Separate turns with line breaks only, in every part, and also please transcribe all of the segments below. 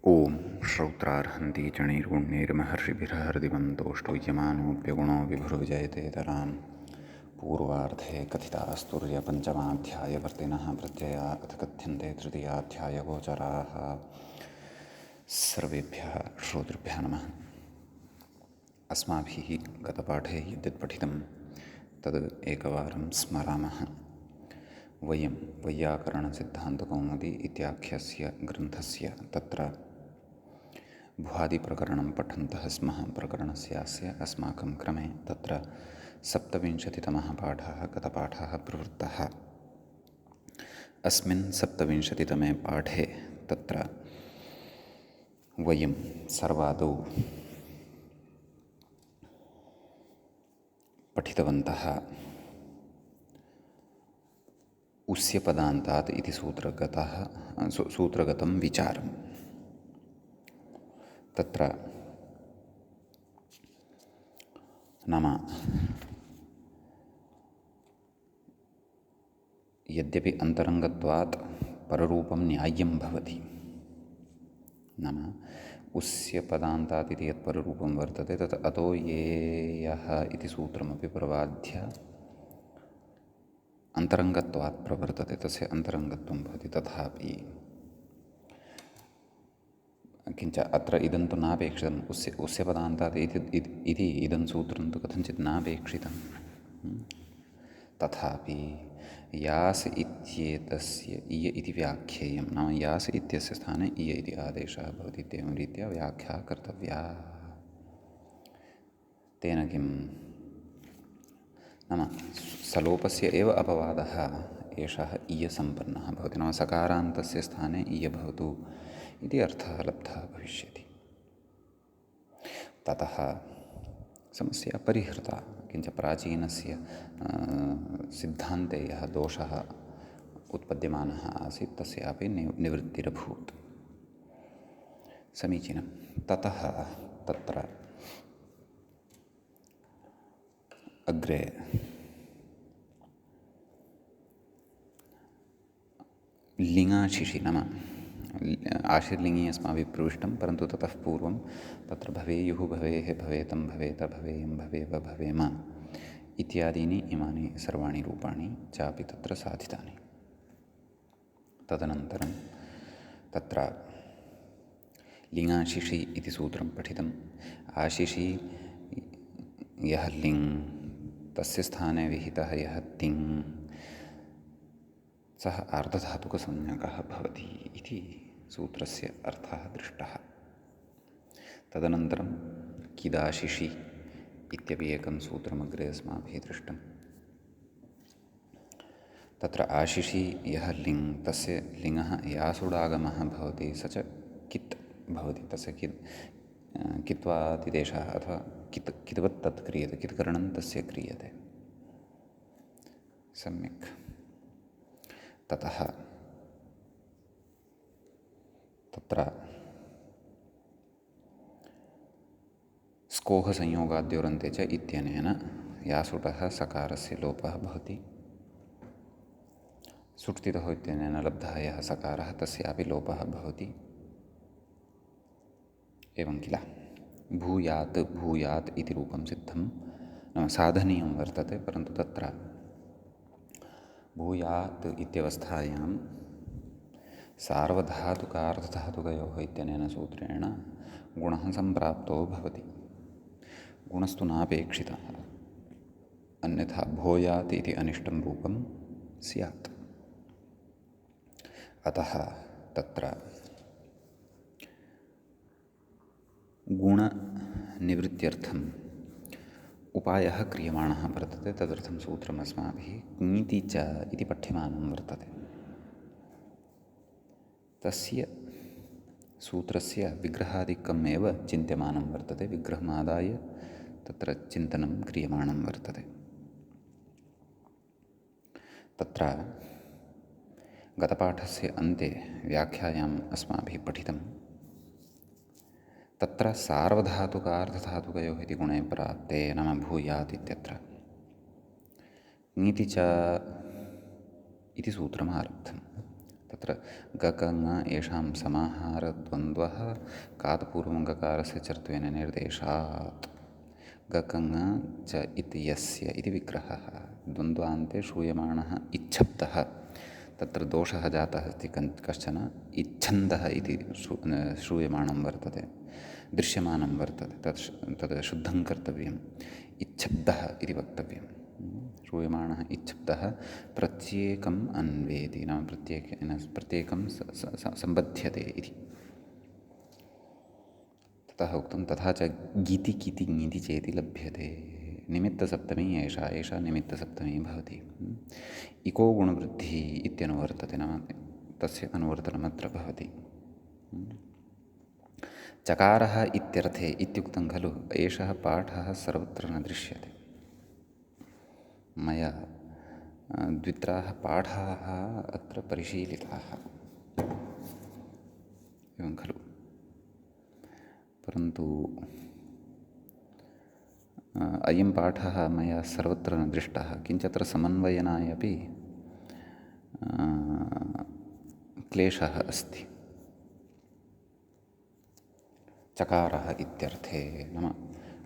ॐ श्रौत्रार्हन्ति चणैर्गुण्यैर्महर्षिभिर्हृदिवं तोष्टुयमानोऽप्यगुणो विभुर्विजयतेतरां पूर्वार्धे कथितास्तुर्यपञ्चमाध्यायवर्तिनः प्रत्यया अथ कथ्यन्ते तृतीयाध्यायगोचराः। सर्वेभ्यः श्रोतृभ्यः नमः। अस्माभिः गतपाठे यद्यत् पठितं तद् एकवारं स्मरामः। वयं वैयाकरणसिद्धान्तकौमुदी इत्याख्यस्य ग्रन्थस्य तत्र भुवादिप्रकरणं पठन्तः स्मः। प्रकरणस्यास्य अस्माकं क्रमे तत्र 27तमः पाठः गतपाठः प्रवृत्तः। अस्मिन् 27तमे पाठे तत्र वयं सर्वादौ पठितवन्तः उस्यपदान्तात् इति सूत्रगतं विचारं। तत्र नाम यद्यपि अन्तरङ्गत्वात् पररूपं न्याय्यं भवति, नाम उस्यपदान्तात् इति यत् पररूपं वर्तते तत् अतो येयः इति सूत्रमपि प्रबाध्य अन्तरङ्गत्वात् प्रवर्तते, तस्य अन्तरङ्गत्वं भवति। तथापि किञ्च अत्र इदं तु नापेक्षितम्। उस्यपदान्तात् इति इदं सूत्रं तु कथञ्चित् नापेक्षितं। तथापि यास् इत्येतस्य इय इति व्याख्येयं, नाम यास् इत्यस्य स्थाने इय इति आदेशः भवति। इत्येवं रीत्या व्याख्या कर्तव्या। तेन किं नाम सलोपस्य एव अपवादः एषः इयसम्पन्नः भवति, नाम सकारान्तस्य स्थाने इय भवतु इति अर्थः लब्धः भविष्यति। ततः समस्या परिहृता। किञ्च प्राचीनस्य सिद्धान्ते यः दोषः उत्पद्यमानः आसीत् तस्यापि निवृत्तिरभूत्। समीचीनं। ततः तत्र अग्रे लिङाशिषि नाम आशीर्लिङ्गि अस्माभिः प्रविष्टं, परन्तु ततः पूर्वं तत्र भवेयुः, भवेः, भवेतं, भवेत, भवेयं, भवेव, भवेम इत्यादीनि इमानि सर्वाणि रूपाणि चापि तत्र साधितानि। तदनन्तरं तत्र लिङाशिषि इति सूत्रं पठितम्। आशिषि यः लिङ्, तस्य स्थाने विहितः यः तिङ्, सः आर्धधातुकसंज्ञकः भवति इति सूत्रस्य अर्थः दृष्टः। तदनन्तरं किदाशिषि इत्यपि एकं सूत्रमग्रे अस्माभिः दृष्टं। तत्र आशिषि यः लिङ्, तस्य लिङः यासुडागमः भवति, स च कित् भवति। तस्य कित्वादिदेशः अथवा कित्वत् तत् क्रियते, कित्करणं तस्य क्रियते। सम्यक्। ततः तत्र स्कोः संयोगाद्योरन्ते च इत्यनेन यासुटः सकारस्य लोपः भवति। सुट्तितः इत्यनेन लब्धः यः सकारः तस्यापि लोपः भवति। एवं किल। भूयात् भूयात् इति रूपं सिद्धं, नाम साधनीयं वर्तते, परन्तु तत्र भूयात् इत्यवस्थायां सार्वधातुकार्धधातुकयोः इत्यनेन सूत्रेण गुणः सम्प्राप्तो भवति। गुणस्तु नापेक्षितः, अन्यथा भूयात् इति अनिष्टं रूपं स्यात्। अतः तत्र गुणनिवृत्त्यर्थम् उपायः क्रियमाणः वर्तते। तदर्थं सूत्रम् अस्माभिः ङीति च इति पठ्यमानं वर्तते। तस्य सूत्रस्य विग्रहादिकम् एव चिन्त्यमानं वर्तते। विग्रहमादाय तत्र चिन्तनं क्रियमाणं वर्तते। तत्र गतपाठस्य अन्ते व्याख्यायाम् अस्माभिः पठितं, तत्र सार्वधातुकार्धधातुकयोः इति गुणे प्राप्ते, नाम भूयात् इत्यत्र ङीति च इति सूत्रम् आरब्धम्। तत्र गकङ येषां समाहारद्वन्द्वः कातपूर्वं गकारस्य चर्त्वेन निर्देशात् गकङ च इत्यस्य इति विग्रहः द्वन्द्वान्ते श्रूयमाणः इच्छब्दः तत्र दोषः जातः अस्ति कश्चन इच्छन्दः इति श्रूयमाणं वर्तते दृश्यमानं वर्तते तद् शुद्धं कर्तव्यम् इच्छब्दः इति वक्तव्यं श्रूयमाणः इच्छब्दः प्रत्येकम् अन्वेति नाम प्रत्येकं सम्बध्यते इति ततः उक्तं तथा च गीति किति ङीति चेति लभ्यते निमित्तसप्तमी एषा निमित्तसप्तमी भवति इको गुणवृद्धिः इत्यनुवर्तते नाम तस्य अनुवर्तनमत्र भवति चकारः इत्यर्थे इत्युक्तं खलु एषः पाठः सर्वत्र न दृश्यते मया द्वित्राः पाठाः अत्र परिशीलिताः एवं खलु परन्तु अयं पाठः मया सर्वत्र न दृष्टः किञ्च अत्र समन्वयनाय अपि क्लेशः अस्ति चकारः इत्यर्थे नाम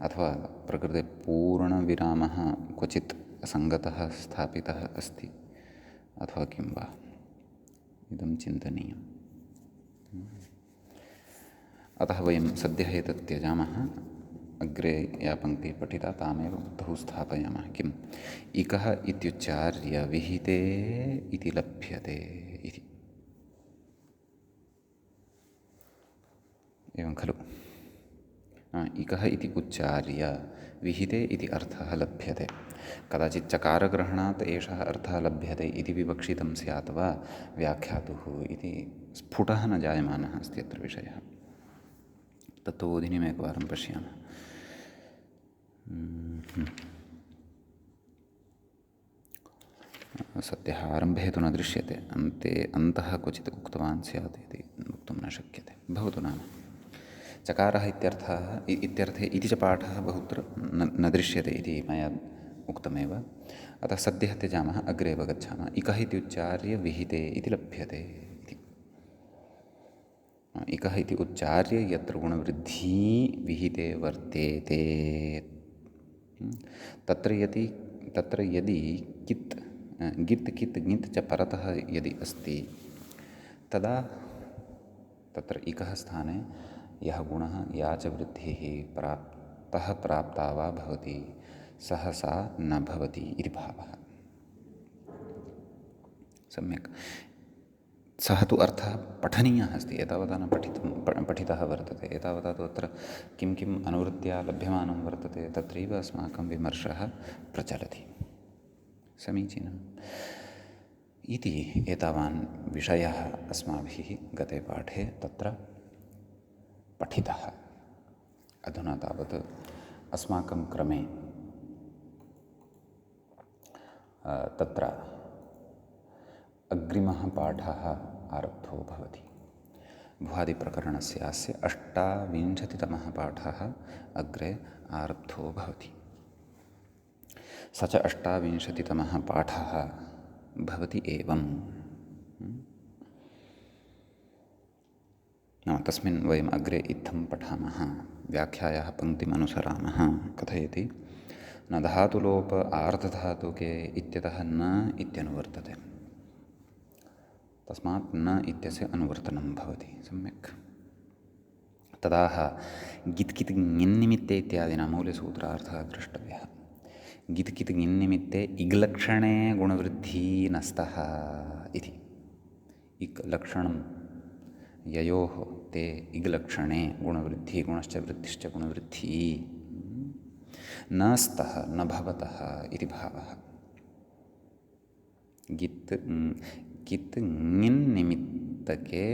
अथवा प्रकृते पूर्णविरामः क्वचित् सङ्गतः स्थापितः अस्ति अथवा किं वा इदं चिन्तनीयम् अतः वयं सद्यः एतत् त्यजामः अग्रे या पङ्क्तिः पठिता तामेव बुद्धौ स्थापयामः किम् इकः इत्युच्चार्य विहिते इति लभ्यते इति एवं खलु इकः इति उच्चार्य विहिते इति अर्थः लभ्यते कदाचित् चकारग्रहणात् एषः अर्थः लभ्यते इति विवक्षितं स्यात् वा व्याख्यातुः इति स्फुटः न जायमानः अस्ति अत्र विषयः तत्त्वबोधिनीम् एकवारं पश्यामः सद्यः आरम्भे तु न दृश्यते अन्ते अन्तः क्वचित् उक्तवान् स्यात् इति वक्तुं न शक्यते भवतु नाम चकारः इत्यर्थे इति च पाठः बहुत्र न दृश्यते इति मया उक्तमेव अतः सद्यः त्यजामः अग्रे एव गच्छामः इकः इति उच्चार्य विहिते इति लभ्यते इति इकः इति उच्चार्य यत्र गुणवृद्धिः विहिते वर्तेते तत्र यदि कित् गित् कित् ङित् च परतः यदि अस्ति तदा तत्र इकः स्थाने यः गुणः या च वृद्धिः प्राप्ता वा भवति सहसा न भवति इति भावः सम्यक् सः तु अर्थः पठनीयः अस्ति एतावता न पठितः वर्तते एतावता तु अत्र किं किम् अनुवृत्त्या लभ्यमानं वर्तते तत्रैव अस्माकं विमर्शः प्रचलति समीचीनम् इति एतावान् विषयः अस्माभिः गते पाठे तत्र पठितः अधुना तावत् अस्माकं क्रमे तत्र अग्रिमः पाठः आरब्धो भवति भुवादिप्रकरणस्यास्य 28तमः पाठः अग्रे आरब्धो भवति स च 28तमः पाठः भवति एवम् तस्मिन् वयम् अग्रे इत्थं पठामः व्याख्यायाः पङ्क्तिमनुसरामः कथयति न धातुलोप आर्धधातुके इत्यतः न इत्यनुवर्तते तस्मात् न इत्यस्य अनुवर्तनं भवति सम्यक् तदाह गित् कित् ङिन्निमित्ते इत्यादिना मूलसूत्रार्थः द्रष्टव्यः गित् कित् ङिन्निमित्ते इग्लक्षणे गुणवृद्धिः नस्तः इति इक् लक्षणं ययोः ते इग्लक्षणे गुणवृद्धिः गुणश्च वृद्धिश्च गुणवृद्धिः न स्तः न भवतः इति भावः गित् कित् ङिन् निमित्तके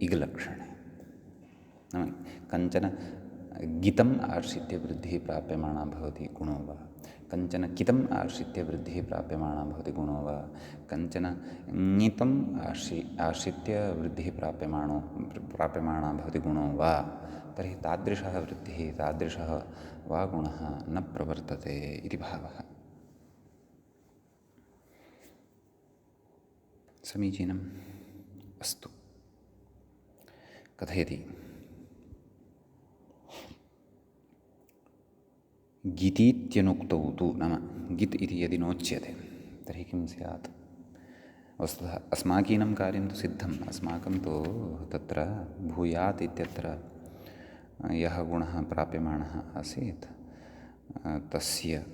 इग्लक्षणे नाम कञ्चन गितम् आश्रित्य वृद्धिः प्राप्यमाणा भवति गुणो वा कञ्चन कितम् आश्रित्य वृद्धिः प्राप्यमाणा भवति गुणो वा कञ्चन ङितम् आश्रित्य वृद्धिः प्राप्यमाणा भवति गुणो वा तर्हि तादृशः वृद्धिः तादृशः वा गुणः न प्रवर्तते इति भावः समीचीनम् अस्तु, कथयति गितीत्यनुक्तौ तु, नाम गित् इति यदि नोच्यते तर्हि किं स्यात्? वस्तुतः अस्माकीनं कार्यं तु सिद्धम्, अस्माकं तु तत्र भूयात् इत्यत्र यः गुणः प्राप्यमाणः आसीत् तस्य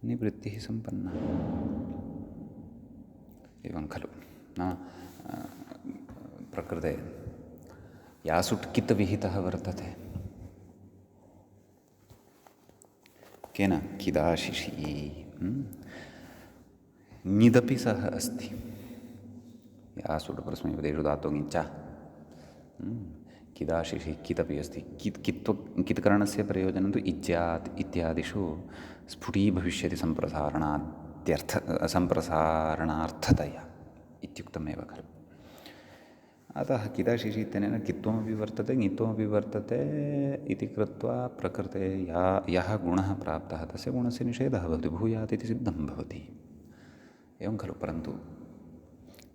निवृत्तिः सम्पन्ना। एवं खलु? नाम प्रकृते यासुट् कित् विहितः वर्तते, केन? किदाशिषि। ङिदपि सः अस्ति, यासुट् परस्मैपदेषु धातोः ङिच्च, किदाशिषि कितपि अस्ति। कित्करणस्य प्रयोजनं तु इज्यात् इत्यादिषु स्फुटीभविष्यति सम्प्रसारणार्थतया इत्युक्तमेव खलु। अतः किदाशिषि इत्यनेन कित्वमपि वर्तते ङित्वमपि वर्तते इति कृत्वा प्रकृते यः गुणः प्राप्तः तस्य गुणस्य निषेधः भवति, भूयात् इति सिद्धं भवति। एवं खलु? परन्तु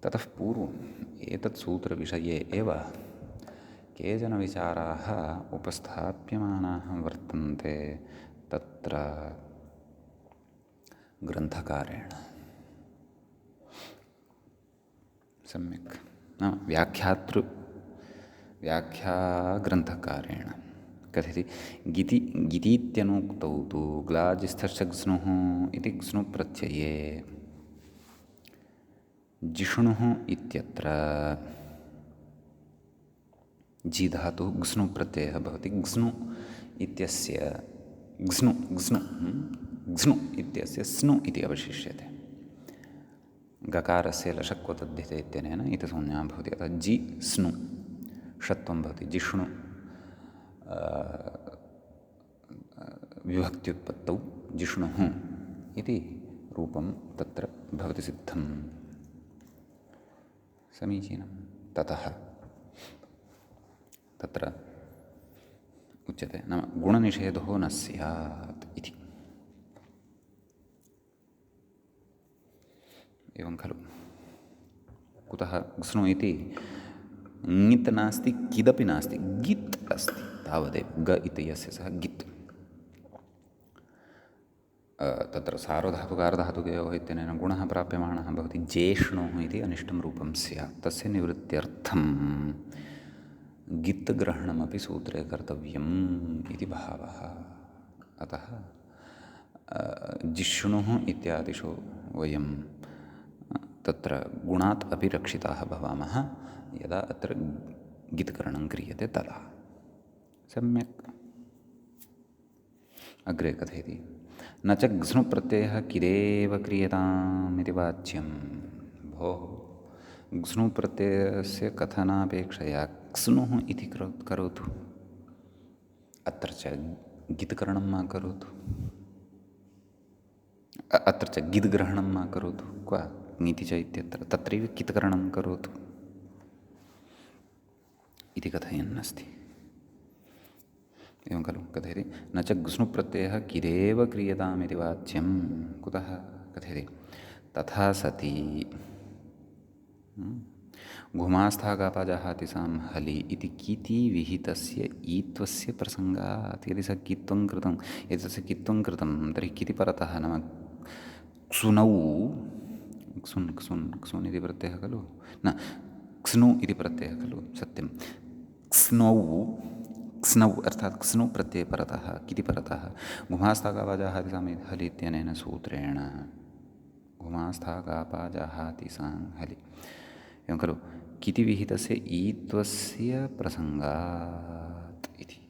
ततः पूर्वम् एतत् सूत्रविषये एव केचन विचाराः उपस्थाप्यमानाः वर्तन्ते तत्र ग्रन्थकारेण। सम्यक्, नाम व्याख्याग्रन्थकारेण कथयति गितीत्यनुक्तौ तु ग्लाजिस्थश्च ग्स्नुः इति ग्स्नुप्रत्यये जिष्णुः इत्यत्र जी धातुः ग्स्नु प्रत्ययः भवति। ग्स्नु इत्यस्य ग्स्नु इत्यस्य स्नु इति अवशिष्यते। गकारस्य लशक्व तद्धिते इत्यनेन इतसंज्ञा भवति। अतः जि स्नु षत्वं भवति, जिष्णु विभक्त्युत्पत्तौ जिष्णुः इति रूपं तत्र भवति सिद्धं। समीचीनं। ततः तत्र उच्यते, नाम गुणनिषेधो न स्यात् इति। एवं खलु? कुतः? ग्स्नु इति ङित् नास्ति, किदपि नास्ति, गित् अस्ति तावदेव। ग इति यस्य सः गित्। तत्र सार्वधातुकारधातुकयोः इत्यनेन गुणः प्राप्यमाणः भवति। जेष्णुः इति अनिष्टं रूपं स्यात्। तस्य निवृत्त्यर्थं गित् ग्रहणमपि सूत्रे कर्तव्यम् इति भावः। अतः जिष्णुः इत्यादिषु वयं तत्र गुणात् अपि रक्षिताः भवामः यदा अत्र गित्करणं क्रियते तदा। सम्यक्। अग्रे कथयति, न च ग्स्नुप्रत्ययः किदेव क्रियताम् इति वाच्यं। भोः, ग्स्नुप्रत्ययस्य कथनापेक्षया क्स्नुः इति करोतु, अत्र च गित्करणं मा करोतु, अत्र च गिद्ग्रहणं मा करोतु। क्व ङिति च इत्यत्र तत्रैव कित्करणं करोतु इति कथयन्नस्ति। एवं खलु? कथयति, न च ग्स्नुप्रत्ययः किदेव क्रियताम् इति वाच्यं। कुतः? कथयति, तथा सति घुमास्थागापाजाहाति सां हलि इति किति विहितस्य ईत्वस्य प्रसङ्गात्। यदि स कित्वं कृतं, यदि तस्य कित्वं कृतं तर्हि किति परतः, नाम क्सुनौ, क्सुन् इति प्रत्ययः खलु, न क्स्नु इति प्रत्ययः खलु, सत्यं। क्स्नौ अर्थात् क्स्नु प्रत्यये परतः किति परतः घुमास्थागापाजाहाति सां हलि इत्यनेन सूत्रेण घुमास्थागापाजाहाति सां हलि। एवं खलु? किति विहितस्य ईत्वस्य प्रसङ्गात् इति।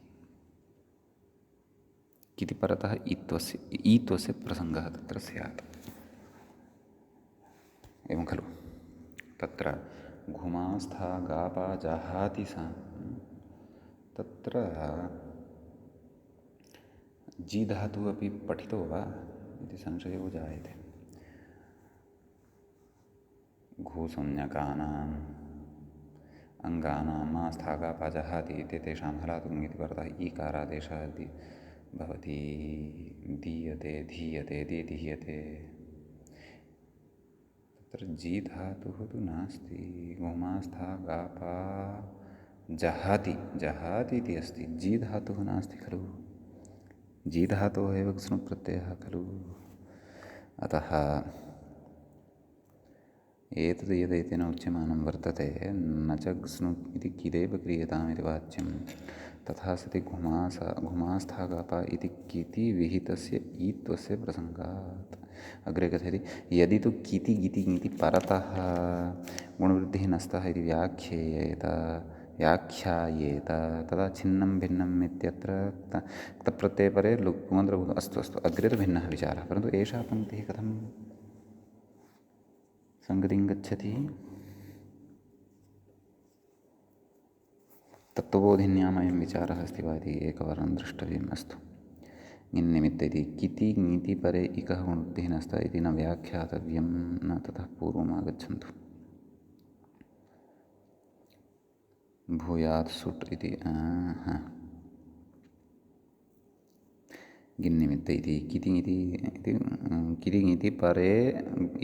किति परतः ईत्वस्य प्रसङ्गः तत्र स्यात्। एवं खलु? तत्र घुमास्थागापाजाहाति सां, तत्र जी धातुः अपि पठितो वा इति संशयो जायते। घूसंज्ञकानाम् अङ्गानां मा स्थागापाजाहाति इत्येतेषां हलातुम् इति परतः ईकारादेशः भवति। दीयते, धीयते, दीदीयते, तत्र जी धातुः तु नास्ति। गुमास्था गापा जहाति जहाति इति अस्ति, जी धातुः नास्ति खलु। जी धातोः एव क्स्नुप्रत्ययः खलु। अतः एतद् यदेतेन उच्यमानं वर्तते न च ग्स्नु इति किदेव क्रियतामिति वाच्यं, तथा सति घुमास्था गापा इति किति विहितस्य ईत्वस्य प्रसङ्गात्। अग्रे कथयति यदि तु किति गिति ङिति परतः गुणवृद्धिः नस्तः इति व्याख्यायेत तदा छिन्नं भिन्नम् इत्यत्र क्तप्रत्ययपरे लुक् अस्तु अस्तु अग्रे तु भिन्नः विचारः, परन्तु एषा पङ्क्तिः कथं सङ्गतिं गच्छति। तत्त्वबोधिन्याम् अयं विचारः अस्ति वा इति एकवारं द्रष्टव्यम्। अस्तु ङिन्निमित्त इति किति ङिति परे इकः गुणवृद्धिः नस्तः इति न व्याख्यातव्यं, न ततः पूर्वम् आगच्छन्तु। भूयात् सुट् इति गिन्निमित्त इति किति ङिति परे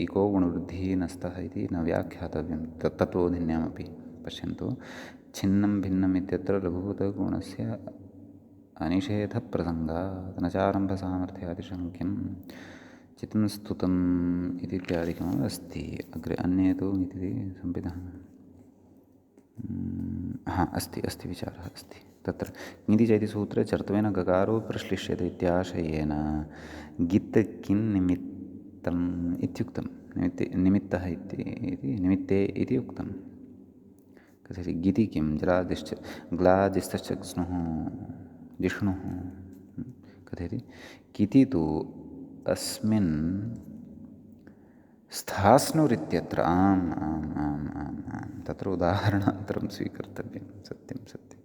इको गुणवृद्धिः नस्तः इति न व्याख्यातव्यं। तत्त्वबोधिन्यामपि पश्यन्तु, छिन्नं भिन्नम् इत्यत्र लघुभूतगुणस्य अनिषेधप्रसङ्गात् न चारम्भसामर्थ्यादिशङ्क्यं चितं स्तुतम् इति इत्यादिकम् अस्ति। अग्रे अन्ये तु इति संविधाः अस्ति विचारः अस्ति। तत्र ङिति चेति सूत्रे चर्त्वेन गकारो प्रश्लिष्यते इत्याशयेन गित् किन्निमित्तम् इत्युक्तं। निमित्तः इति निमित्ते इति उक्तं। कथयति गिति किं ग्लादिश्च ग्स्नुः जिष्णुः। कथयति किति तु अस्मिन् स्थास्नुरित्यत्र आम् आम् आम् आम् आम् तत्र उदाहरणान्तरं स्वीकर्तव्यं। सत्यं सत्यं।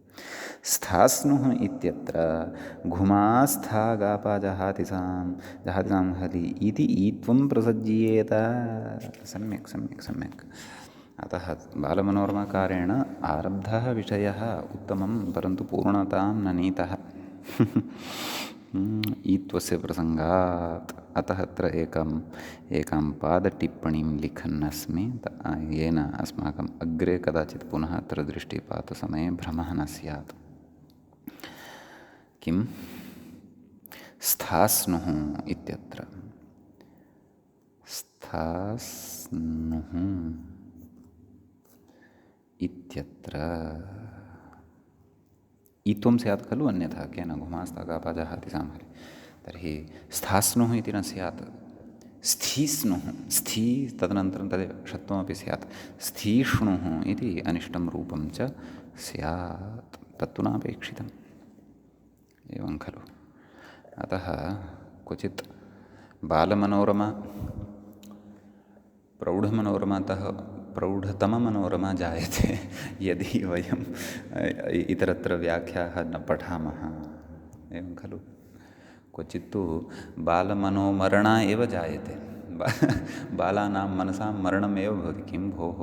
स्थास्नुः इत्यत्र घुमास्था गापा जहातिसां हलि इति ईत्वं प्रसज्येत। सम्यक् सम्यक् सम्यक्। अतः बालमनोरमाकारेण आरब्धः विषयः उत्तमं, परन्तु पूर्णतां न नीतः ईत्वस्य प्रसङ्गात्। अतः अत्र एकां पादटिप्पणीं लिखन् अस्मि, येन अस्माकम् अग्रे कदाचित् पुनः अत्र दृष्टिपातसमये भ्रमः न स्यात्। किं स्थास्नुः इत्यत्र स्थास्नुः इत्यत्र ईत्वं स्यात् खलु, अन्यथा केन घुमास्था गापा जहातिसां हलि। तर्हि स्थास्नुः इति न स्यात्, स्थीस्नुः। स्थी तदनन्तरं तदेव षत्वमपि स्यात्। स्थीष्णुः इति अनिष्टं रूपं च स्यात्, तत्तु नापेक्षितम्। एवं खलु। अतः क्वचित् बालमनोरमा प्रौढमनोरमातः प्रौढतममनोरमा जायते यदि वयम् इतरत्र व्याख्याः न पठामः। एवं खलु। क्वचित् तु बालमनोमरणा एव जायते। बालानां मनसां मरणमेव भवति। किं भोः,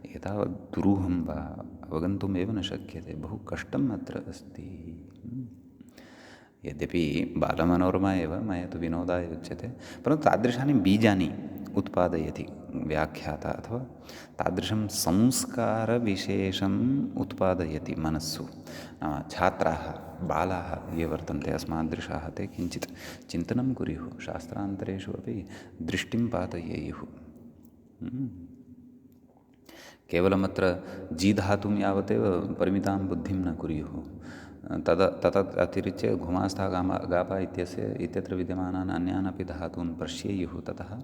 एतावत् दुरूहं वा अवगन्तुमेव न शक्यते। बहु कष्टम् अत्र अस्ति। यद्यपि बालमनोरमा एव मया तु विनोदाय उच्यते, परन्तु तादृशानि बीजानि उत्पादयति व्याख्याता, अथवा तादृशं संस्कारविशेषम् उत्पादयति मनस्सु। नाम छात्राः बालाः ये वर्तन्ते अस्मादृशाः, ते किञ्चित् चिन्तनं कुर्युः, शास्त्रान्तरेषु अपि दृष्टिं पातयेयुः। केवलमत्र जी धातुं यावदेव परिमितां बुद्धिं न कुर्युः। तत् अतिरिच्य घुमास्था गापा इत्यत्र विद्यमानान् अन्यान् अपि धातून् पश्येयुः। ततः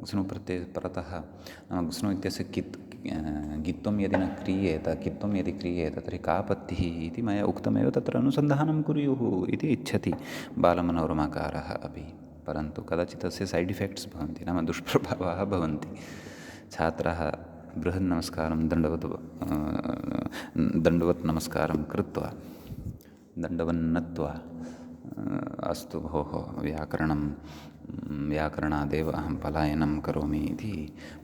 घ्स्नु प्रत्यय परतः, नाम घ्स्नु इत्यस्य गित्वं यदि न क्रियेत, कित्वं यदि क्रियेत तर्हि का पत्तिः इति मया उक्तमेव, तत्र अनुसन्धानं कुर्युः इति इच्छति बालमनोरमाकारः अपि। परन्तु कदाचित् तस्य सैड् इफेक्ट्स् भवन्ति, नाम दुष्प्रभावाः भवन्ति। छात्राः बृहन् नमस्कारं दण्डवत् नमस्कारं कृत्वा दण्डवन्नत्वा अस्तु भोः व्याकरणादेव अहं पलायनं करोमि इति।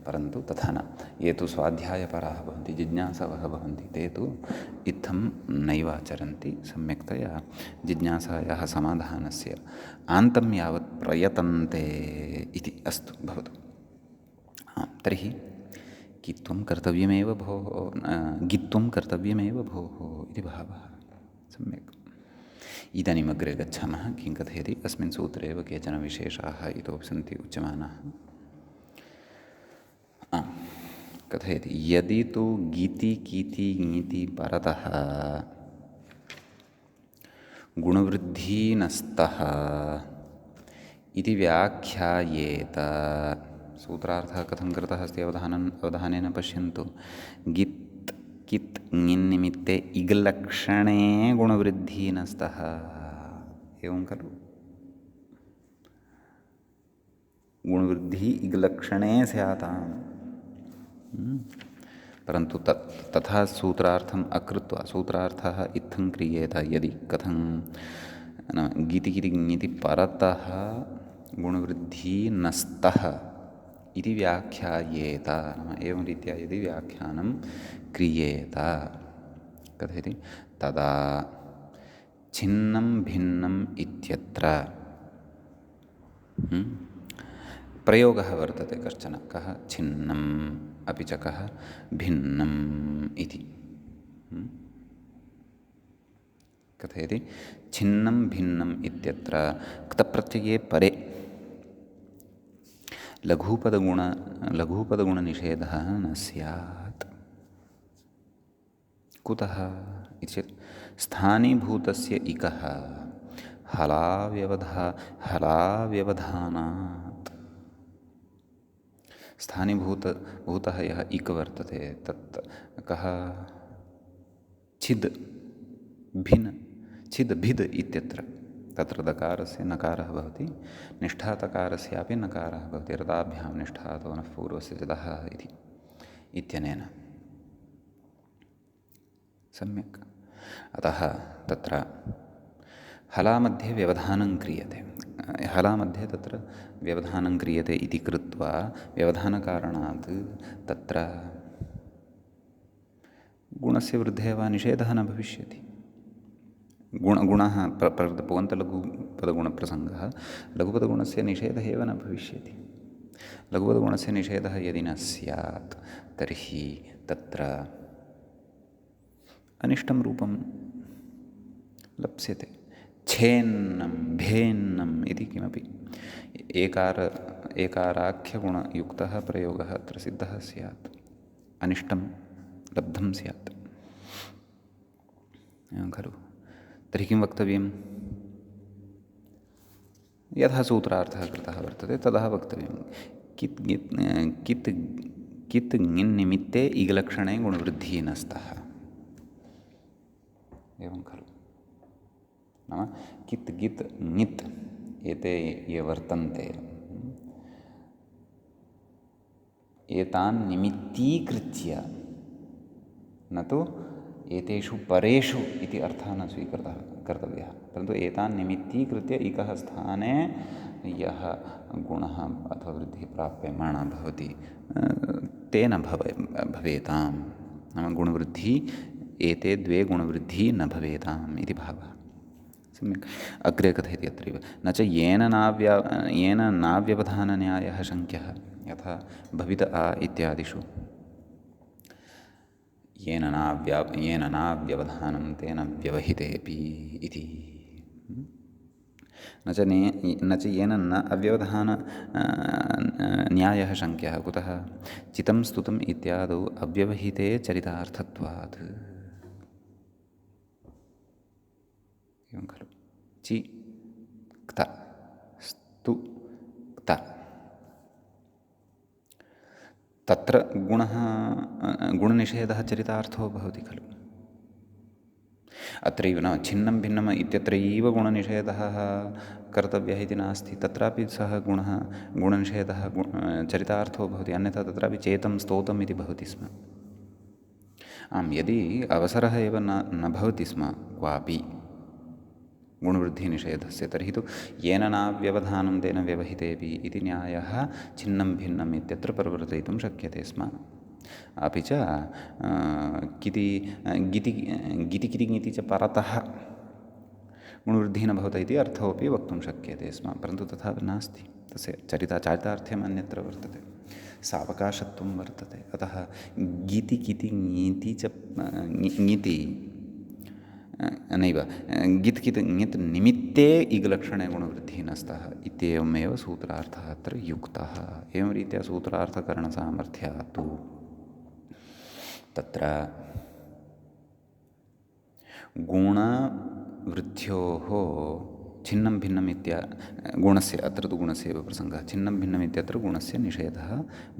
परन्तु तथा न। ये तु स्वाध्यायपराः भवन्ति, जिज्ञासवः भवन्ति, ते तु इत्थं नैवाचरन्ति। सम्यक्तया जिज्ञासायाः समाधानस्य आन्तं यावत् प्रयतन्ते इति। अस्तु भवतु। तर्हि कित्वं कर्तव्यमेव भोः गित्वं कर्तव्यमेव भोः इति भावः। सम्यक्। इदानीम् अग्रे गच्छामः। किं कथयति अस्मिन् सूत्रे एव केचन विशेषाः इतोपि सन्ति उच्यमानाः। कथयति यदि तु गीति कीति ङीति परतः गुणवृद्धिनस्तः इति व्याख्यायेत। सूत्रार्थः कथं कृतः अस्ति अवधानेन पश्यन्तु। गित् कित् ङिन्निमित्ते इगलक्षणे गुणवृद्धिनस्तः एवं खलु। गुणवृद्धि इगलक्षणे स्याताम्। परन्तु तथा सूत्रार्थम् अकृत्वा सूत्रार्थः इत्थं क्रियेत यदि कथं नाम गीति गिति ङिति परतः गुणवृद्धिनस्तः इति व्याख्यायेत। नाम एवं रीत्या यदि व्याख्यानं क्रियेत कथयति तदा छिन्नं भिन्नम् इत्यत्र प्रयोगः वर्तते कश्चन। कः? छिन्नम् अपि च कः? भिन्नम् इति। कथयति छिन्नं भिन्नम् इत्यत्र क्तप्रत्यये परे लघुपदगुणनिषेधः न स्यात्। कुतः इति चेत् स्थानीभूतस्य इकः हलाव्यवधानात्। स्थानीभूतः यः इक वर्तते तत् कः? छिद् भिद् इत्यत्र तत्र दकारस्य नकारः भवति, निष्ठातकारस्यापि नकारः भवति। रदाभ्यां निष्ठातो नः पूर्वस्य चिदः इति इत्यनेन। सम्यक्। अतः तत्र हलामध्ये व्यवधानं क्रियते। हलामध्ये तत्र व्यवधानं क्रियते इति कृत्वा व्यवधानकारणात् तत्र गुणस्य वृद्धेः वा निषेधः न भविष्यति। गुणः पुगन्तलघुपदगुणप्रसङ्गः, लघुपदगुणस्य निषेधः एव न भविष्यति। लघुपदगुणस्य निषेधः यदि न स्यात् तर्हि तत्र अनिष्टं रूपं लप्स्यते। छेन्नं भेन्नम् इति किमपि एकाराख्यगुणयुक्तः प्रयोगः अत्र सिद्धः स्यात्, अनिष्टं लब्धं स्यात् खलु। तर्हि किं वक्तव्यं? यथा सूत्रार्थः कृतः वर्तते तदा वक्तव्यं। कित् ङिन्निमित्ते इगलक्षणे गुणवृद्धिः न स्तः एवं खलु। नाम कित् गित् ङित् एते ये वर्तन्ते एतान् निमित्तीकृत्य न तु एतेषु परेषु इति अर्थः न कर्तव्यः, परन्तु एतान् निमित्तीकृत्य इकः स्थाने यः गुणः अथवा वृद्धिः प्राप्यमाणः भवति तेन भवेताम्। नाम गुणवृद्धिः एते द्वे गुणवृद्धिः न भवेताम् इति भावः। सम्यक्। अग्रे कथयति अत्रैव न च येन नाव्यवधानन्यायः शङ्क्यः यथा भवित आ इत्यादिषु येन नाव्यवधानं तेन व्यवहितेऽपि इति। न च येन न अव्यवधान न्यायः शङ्क्यः। कुतः? चितं स्तुतम् इत्यादौ अव्यवहिते चरितार्थत्वात्। एवं खलु। चि क्त स्तु क्त तत्र गुणनिषेधः चरितार्थो भवति खलु। अत्रैव न छिन्नं भिन्नम् इत्यत्रैव गुणनिषेधः कर्तव्यः इति नास्ति। तत्रापि सः गुणनिषेधः चरितार्थो भवति। अन्यथा तत्रापि चेतं स्तोतम् इति भवति स्म। आम्, यदि अवसरः एव न भवति स्म क्वापि गुणवृद्धिनिषेधस्य तर्हि तु येन नाव्यवधानं तेन व्यवहितेऽपि इति न्यायः छिन्नं भिन्नम् इत्यत्र प्रवर्तयितुं शक्यते स्म। अपि च गिति च परतः गुणवृद्धिः न भवति इति अर्थोऽपि वक्तुं शक्यते स्म, परन्तु तथा नास्ति। तस्य चारितार्थ्यम् अन्यत्र वर्तते। सावकाशत्वं वर्तते। अतः ङिति किति ङीति च ङिति नैव ङित् कित् ङित् निमित्ते इगलक्षणे गुणवृद्धिः न स्तः इत्येवमेव सूत्रार्थः अत्र युक्तः। एवं रीत्या सूत्रार्थकरणसामर्थ्यात् तु तत्र गुणवृद्ध्योः छिन्नं भिन्नम् गुणस्य अत्र तु गुणस्य एव प्रसङ्गः छिन्नं भिन्नम् इत्यत्र गुणस्य निषेधः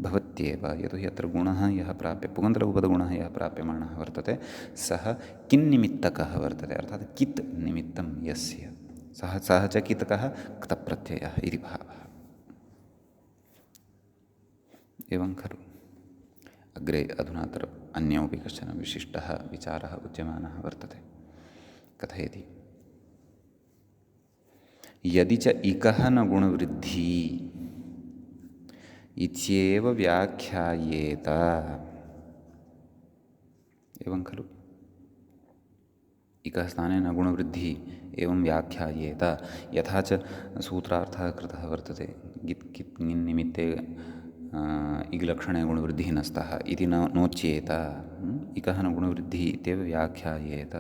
भवत्येव। यतोहि अत्र गुणः यः प्राप्य पुगन्तलघुपदगुणः यः प्राप्यमाणः वर्तते सः किन्निमित्तकः वर्तते, अर्थात् कित् निमित्तं यस्य सः च कितकः क्तप्रत्ययः इति भावः। एवं खलु अग्रे अधुनातर अन्योपि कश्चन विशिष्टः विचारः उच्यमानः वर्तते। कथयति यदि च इकः न गुणवृद्धि इत्येव व्याख्यायेत। एवं खलु इकः स्थाने न गुणवृद्धि एवं व्याख्यायेत। यथा च सूत्रार्थः कृतः वर्तते गित् कित् ङिन् निमित्ते इगलक्षणे गुणवृद्धिः न स्तः इति नोच्येत। इकः न गुणवृद्धिः इत्येव व्याख्यायेत,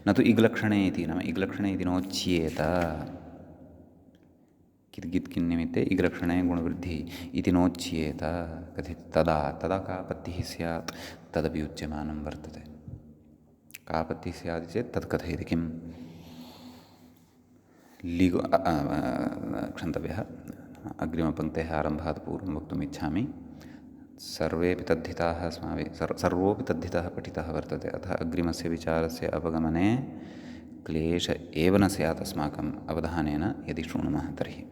न तु इगलक्षणे इति, नाम इगलक्षणे इति नोच्येत। कित् गित् किन् निमित्ते इगलक्षणे गुणवृद्धिः इति नोच्येत कथित तदा का आपत्तिः स्यात् तदपि उच्यमानं वर्तते। का आपत्तिः स्यात् चेत् तत् कथयति किम् क्षन्तव्यः अग्रिमपङ्क्तेः आरम्भात् पूर्वं वक्तुम् इच्छामि। सर्वोऽपि तद्धितः पठितः वर्तते। अतः अग्रिमस्य विचारस्य अवगमने क्लेश एव न स्यात् अस्माकम् अवधानेन यदि शृणुमः तर्हि।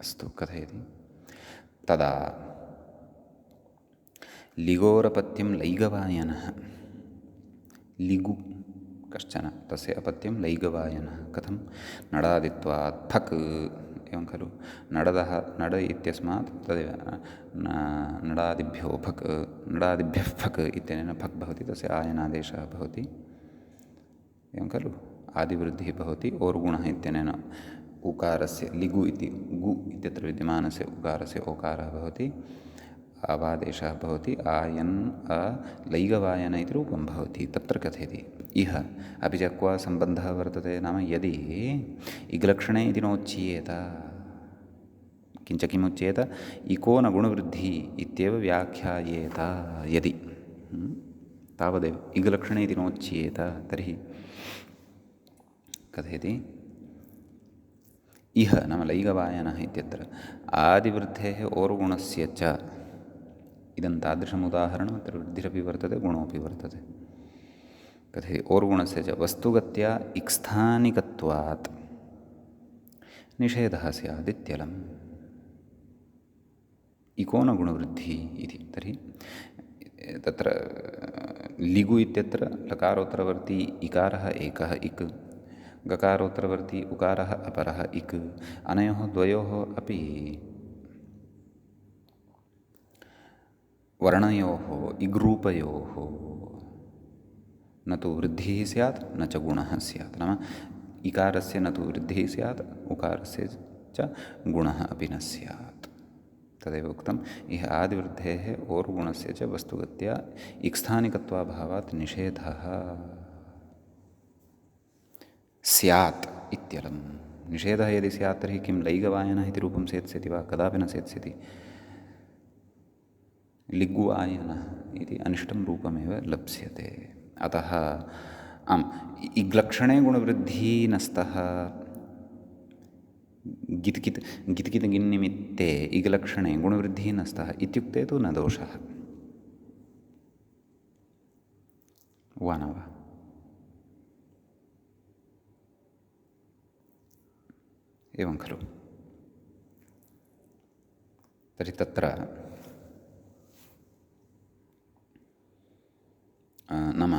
अस्तु, कथयति तदा लिगोरपत्यं लैगवायनः, लिगु कश्चन तस्य अपत्यं लैगवायनः कथं नडादित्वात् फक्। एवं खलु नडदः नड इत्यस्मात् तदेव नडादिभ्यो फक्, नडादिभ्यः फक् इत्यनेन फक् भवति, तस्य आयनादेशः भवति। एवं खलु आदिवृद्धिः भवति। ओर्गुणः इत्यनेन उकारस्य लिगु इति गु इत्यत्र विद्यमानस्य उकारस्य ओकारः भवति, अवादेशः भवति, आयन् लैगवायन इति रूपं भवति। तत्र कथयति इह अपि च क्व सम्बन्धः वर्तते, नाम यदि इगलक्षणे इति नोच्येत, किञ्च किमुच्येत इको न गुणवृद्धिः इत्येव व्याख्यायेत यदि, तावदेव इगलक्षणे इति नोच्येत तर्हि कथयति इह नाम लैगवायनः इत्यत्र आदिवृद्धेः ओर्गुणस्य च, इदं तादृशम् उदाहरणम् अत्र वृद्धिरपि वर्तते गुणोऽपि वर्तते। कथयति ओर्गुणस्य च वस्तुगत्या इक्स्थानिकत्वात् निषेधः स्यादित्यलम्। इको न गुणवृद्धिः इति, तर्हि तत्र लिगु इत्यत्र लकारोत्तरवर्ती इकारः एकः इक्, गकारोत्तरवर्ती उकारः अपरः इक्, अनयोः द्वयोः अपि वर्णयोः इग्रूपयोः न तु वृद्धिः स्यात् न च गुणः स्यात्, नाम इकारस्य न तु वृद्धिः स्यात् उकारस्य च गुणः अपि न स्यात्। तदेव उक्तम् इह आदिवृद्धेः ओर्गुणस्य च वस्तुगत्या इक्स्थानिकत्वाभावात् निषेधः स्यात् इत्यलम्। निषेधः यदि स्यात् तर्हि किं लैगवायनः इति रूपं सेत्स्यति वा? कदापि न सेत्स्यति। लिग्वायनः इति अनिष्टं रूपमेव लप्स्यते। अतः इग्लक्षणे गुणवृद्धिः न स्तः, गित् कित् गिन्निमित्ते इगलक्षणे गुणवृद्धिः न स्तः इत्युक्ते तु न दोषः वा न वा? एवं खलु तर्हि तत्र नाम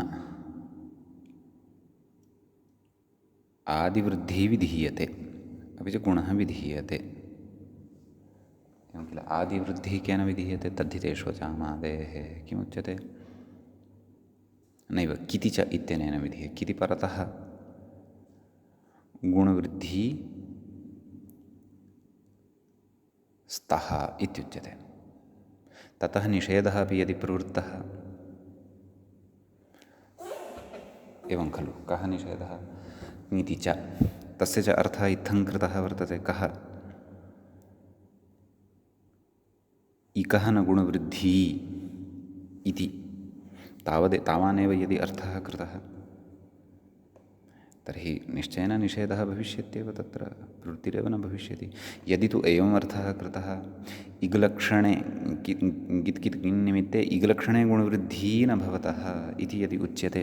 आदिवृद्धिः विधीयते अपि च गुणः विधीयते। एवं किल आदिवृद्धिः केन विधीयते? तद्धितेष्वचामादेः किमुच्यते? नैव किति च इत्यनेन विधीयते। किति परतः गुणवृद्धिः स्तः इत्युच्यते। ततः निषेधः अपि यदि प्रवृत्तः, एवं खलु, कः निषेधः इति च, तस्य च अर्थः इत्थं कृतः वर्तते। कः? इकः न गुणवृद्धिः इति तावानेव यदि अर्थः कृतः तर्हि निश्चयेन निषेधः भविष्यत्येव, तत्र प्रवृत्तिरेव न भविष्यति। यदि तु एवम् अर्थः कृतः, इग्लक्षणे गित् कित् किन् निमित्ते इग्लक्षणे गुणवृद्धिः न भवतः इति यदि उच्यते,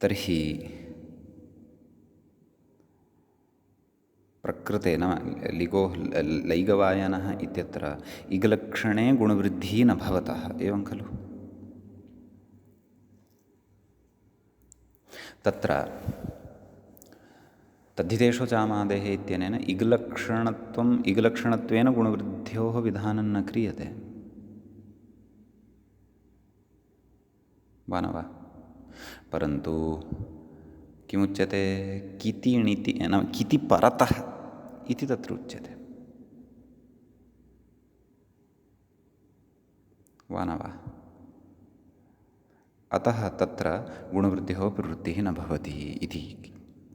तर्हि प्रकृते नाम लिगो लैगवायनः इत्यत्र इग्लक्षणे गुणवृद्धिः न भवतः, एवं खलु। तत्र तद्धितेषु चामादेः इत्यनेन इग्लक्षणत्वेन गुणवृद्ध्योः विधानं न क्रियते, वा न वा? परन्तु किमुच्यते? कितिणिति नाम किति परतः इति तत्र उच्यते, वा न वा? अतः तत्र गुणवृद्ध्योः प्रवृत्तिः न भवति इति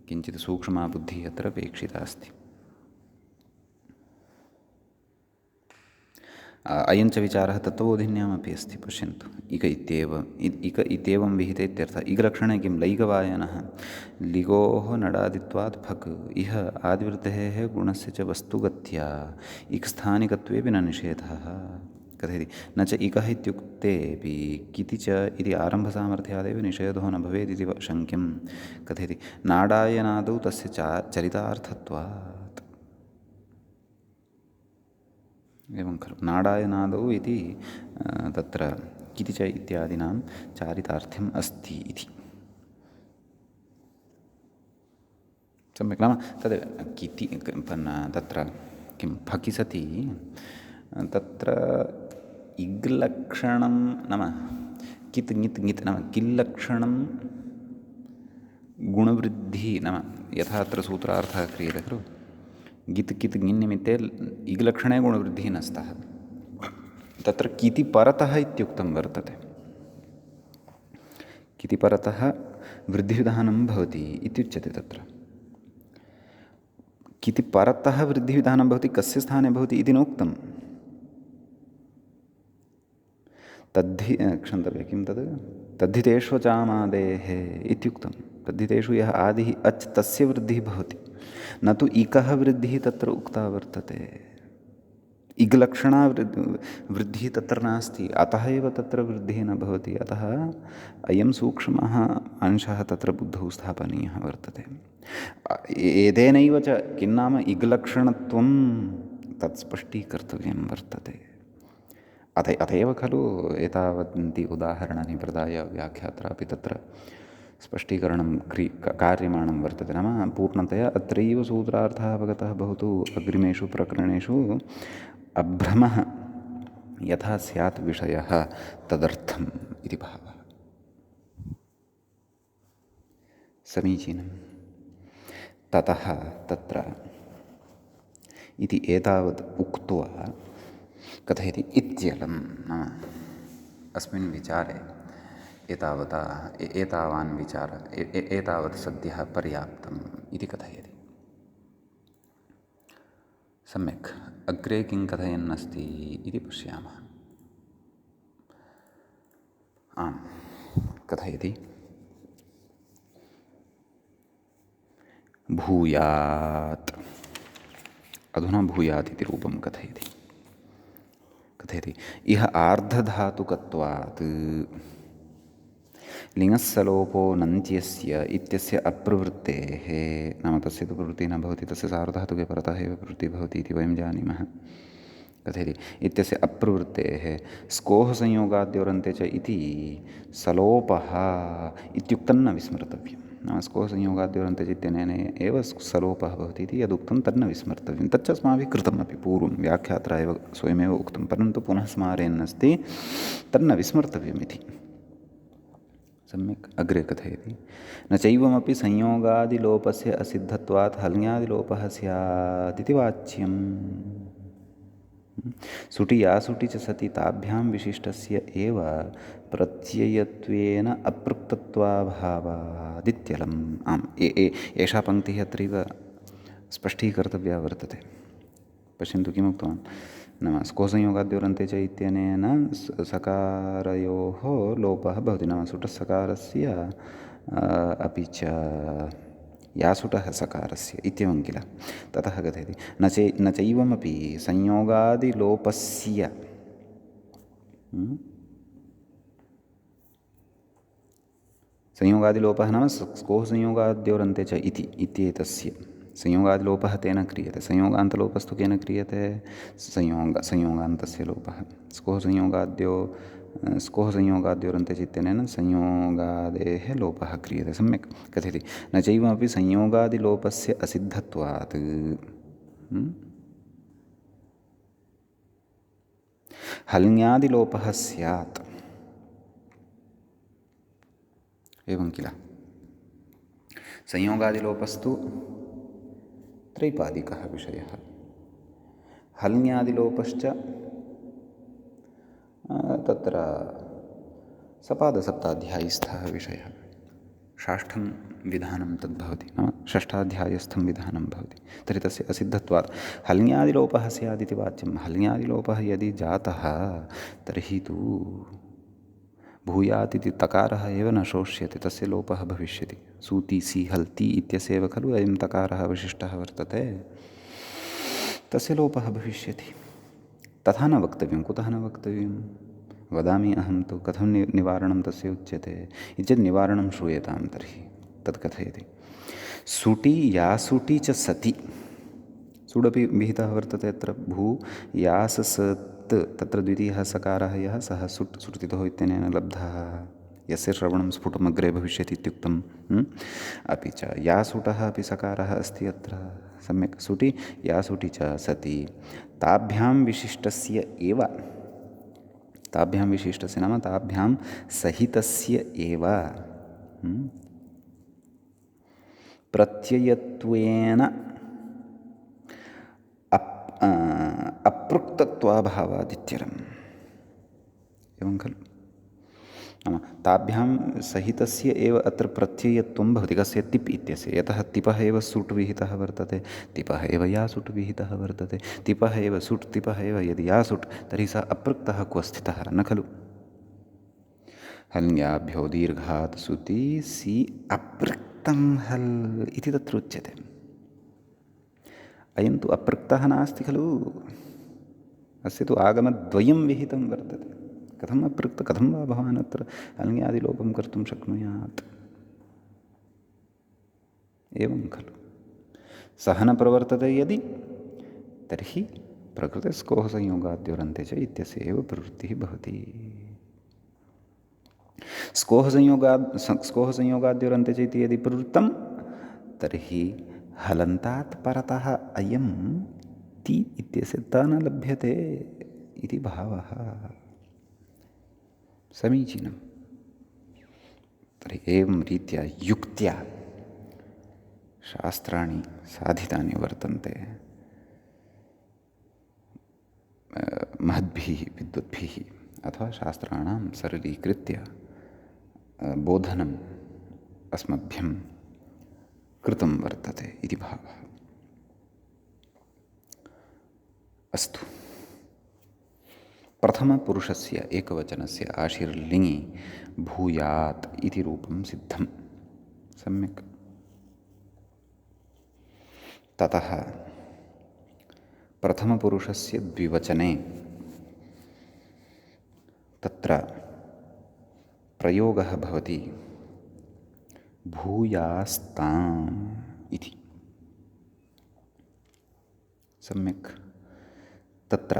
किञ्चित् सूक्ष्मा बुद्धिः अत्र अपेक्षिता अस्ति। अयञ्च विचारः तत्त्वबोधिन्यामपि अस्ति। पश्यन्तु, इक इत्येवं विहिते इत्यर्थः। इगलक्षणे किं? लैगवायनः लिगोः नडादित्वात् फक् इह आदिवृद्धेः गुणस्य च वस्तुगत्या इक्स्थानिकत्वेऽपि न निषेधः। कथयति न च इकः इत्युक्तेऽपि किति च इति आरम्भसामर्थ्यादेव निषेधो न भवेदिति शङ्क्यं। कथयति नाडायनादौ तस्य चरितार्थत्वात्, एवं खलु। नाडायनादौ इति तत्र किति च इत्यादीनां चारितार्थ्यम् अस्ति इति। सम्यक् नाम तदेव किति तत्र किं फकि सति तत्र इग्लक्षणं नाम कित् ङित् ङित् नाम किल्लक्षणं गुणवृद्धिः नाम यथा अत्र सूत्रार्थः क्रियते खलु, गित् कित् ङिन् निमित्ते इग्लक्षणे गुणवृद्धिः न स्तः, तत्र किति परतः इत्युक्तं वर्तते। किति परतः वृद्धिविधानं भवति इत्युच्यते। तत्र किति परतः वृद्धिविधानं भवति, कस्य स्थाने भवति इति नोक्तं। क्षन्तव्य किं तद् तद्धितेष्वचामादेः इत्युक्तं। तद्धितेषु यः आदिः अच् तस्य वृद्धिः भवति, न तु इकः वृद्धिः तत्र उक्ता वर्तते। इग्लक्षणा वृद्धिः तत्र नास्ति, अतः एव तत्र वृद्धिः न भवति। अतः अयं सूक्ष्मः अंशः तत्र बुद्धौ स्थापनीयः वर्तते। एतेनैव च किं नाम इग्लक्षणत्वं तत् स्पष्टीकर्तव्यं वर्तते। अत एव खलु एतावन्ति उदाहरणानि प्रदाय व्याख्यात्रापि तत्र स्पष्टीकरणं कार्यमाणं वर्तते। नाम पूर्णतया अत्रैव सूत्रार्थः अवगतः भवतु। अग्रिमेषु प्रकरणेषु अभ्रमः यथा स्यात् विषयः तदर्थम् इति भावः। समीचीनं। ततः तत्र इति एतावत् उक्त्वा कथयति इत्यलं नाम अस्मिन् विचारे एतावान् विचारः एतावत् सद्यः पर्याप्तम् इति कथयति। सम्यक्। अग्रे किं कथयन्नस्ति इति पश्यामः। आम्, कथयति भूयात्। अधुना भूयात् इति रूपं कथयति। इह आर्धधातुकत्वात् लिङ्गस्सलोपो नन्त्यस्य इत्यस्य अप्रवृत्तेः, नाम तस्य तु प्रवृत्तिः न भवति, तस्य सार्वधातुके परतः एव प्रवृत्तिः भवति इति वयं जानीमः। कथयति इत्यस्य अप्रवृत्तेः स्कोः संयोगाद्योरन्ते च इति सलोपः इत्युक्तं न विस्मर्तव्यं। नाम स्कोः संयोगाद्योरन्ते च इत्यनेन एव सलोपः भवति इति यदुक्तं तन्न विस्मर्तव्यं। तच्च अस्माभिः कृतमपि पूर्वं व्याख्यात्रा एव स्वयमेव उक्तं, परन्तु पुनः स्मारयन्नस्ति तन्न विस्मर्तव्यम् इति। सम्यक्। अग्रे कथयति न चैवमपि संयोगादिलोपस्य असिद्धत्वात् हल्ङ्यादिलोपः स्यात् इति वाच्यम्। सुटि या सुटि च सति ताभ्यां विशिष्टस्य एव प्रत्ययत्वेन अपृक्तत्वाभावादित्यलम्। आम्, एषा पङ्क्तिः अत्रैव स्पष्टीकर्तव्या वर्तते। पश्यन्तु किमुक्तवान् नाम स्कोसंयोगाद्योरन्ते च इत्यनेन सकारयोः लोपः भवति। नाम सुटस्सकारस्य अपि च यासुटः सकारस्य इत्येवं किल। ततः कथयति न चैवमपि संयोगादिलोपस्य संयोगादिलोपः नाम स्कोः संयोगाद्योरन्ते च इत्येतस्य संयोगादिलोपः तेन क्रियते। संयोगान्तलोपस्तु केन क्रियते? संयोगान्तस्य लोपः। स्कोः संयोगाद्योरन्ते च इत्यनेन संयोगादेः लोपः क्रियते। सम्यक् कथयति न चैवमपि संयोगादिलोपस्य असिद्धत्वात् हल्ङ्यादिलोपः स्यात्। एवं किल। संयोगादिलोपस्तु त्रैपादिकः विषयः, हल्ङ्यादिलोपश्च तत्र सपादसप्ताध्यायीस्थः विषयः। षष्ठं विधानं तद्भवति, नाम षष्ठाध्यायस्थं विधानं भवति। तर्हि तस्य असिद्धत्वात् हल्ङ्यादिलोपः स्यादिति वाच्यं। हल्ङ्यादिलोपः यदि जातः तर्हि तु भूयात् इति तकारः एव न शोष्यते, तस्य लोपः भविष्यति। सूति सी हल्ति इत्यस्यैव खलु अयं तकारः अवशिष्टः वर्तते, तस्य लोपः भविष्यति। तथा न वक्तव्यं। कुतः न वक्तव्यं? वदामि अहं तु कथं निवारणं तस्य उच्यते इत्येतत् निवारणं श्रूयतां। तर्हि तत् कथयति सुटि या सुटि च सति। सुडपि विहितः वर्तते अत्र। भू यास सत् तत्र द्वितीयः सकारः यः सः सुट् सुटितोः इत्यनेन लब्धः, यस्य श्रवणं स्फुटमग्रे भविष्यति इत्युक्तम्। अपि च या सुटः अपि सकारः अस्ति अत्र। सम्यक् सुटि या सुटि च सति ताभ्यां विशिष्टस्य एव, ताभ्यां विशिष्टस्य नाम ताभ्यां सहितस्य एव प्रत्ययत्वेन अपृक्तत्वाभावादित्यलम्। एवं खलु। नाम ताभ्यां सहितस्य एव अत्र प्रत्ययत्वं भवति। कस्य? तिप् इत्यस्य। यतः तिपः एव सुट् विहितः वर्तते, तिपः एव या सुट् विहितः वर्तते, तिपः एव सुट् तिपः एव यदि या सुट्, तर्हि सः अपृक्तः क्व स्थितः? न खलु। हल्ङ्याभ्यो दीर्घात् सुति सि अपृक्तं हल् इति तत्र उच्यते। अयं तु अपृक्तः नास्ति खलु। अस्य तु आगमद्वयं विहितं वर्तते। कथम् अपृक्तः? कथं वा भवान् अत्र हल्ङ्यादिलोपं कर्तुं शक्नुयात्? एवं खलु। सः न प्रवर्तते यदि, तर्हि प्रकृते स्कोः संयोगाद्योरन्ते च इत्यस्य एव प्रवृत्तिः भवति। स्कोः संयोगाद्योरन्ते च इति यदि प्रवृत्तं, तर्हि हलन्तात् परतः अयं ति इत्यस्य त न लभ्यते इति भावः। समीचीनं। तर्हि एवं रीत्या युक्त्या शास्त्राणि साधितानि वर्तन्ते महद्भिः विद्वद्भिः, अथवा शास्त्राणां सरलीकृत्य बोधनम् अस्मभ्यं कृतं वर्तते इति भावः। अस्तु। प्रथमपुरुषस्य एकवचनस्य आशीर्लिङि भूयात् इति रूपं सिद्धं। सम्यक्। ततः प्रथमपुरुषस्य द्विवचने तत्र प्रयोगः भवति भूयास्ताम् इति। सम्यक्। तत्र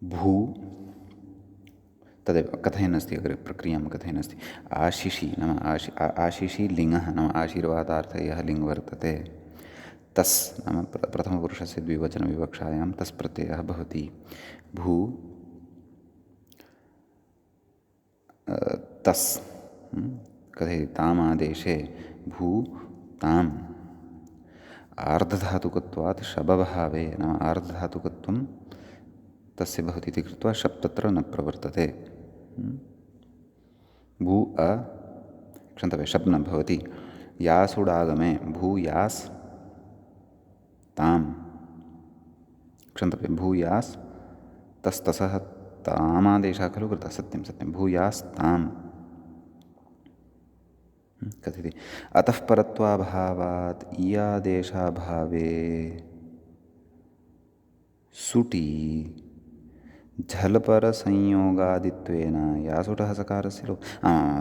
भू तदेव कथयन्नस्ति, अग्रे प्रक्रियां कथयन्नस्ति। आशिषि नाम आशिषि लिङ्गः नाम आशीर्वादार्थ यः लिङ्ग् वर्तते, तस् नाम प्रथमपुरुषस्य द्विवचनविवक्षायां तस् प्रत्ययः भवति। भू तस् कथयति तामादेशे भू ताम् आर्धधातुकत्वात् शबभावे नाम आर्धधातुकत्वं तस्य भवति इति कृत्वा शप् तत्र न प्रवर्तते। भू क्षन्तव्य शब् न भवति। यासुडागमे भूयास् ताम् क्षन्तव्य भूयास् तस्तसः तामादेशः खलु कृतः सत्यं सत्यं भूयास्ताम् कथयति अतः परत्वाभावात् इयादेशाभावे सुटी झल्परसंयोगादित्वेन यासुटः सकारस्य लोप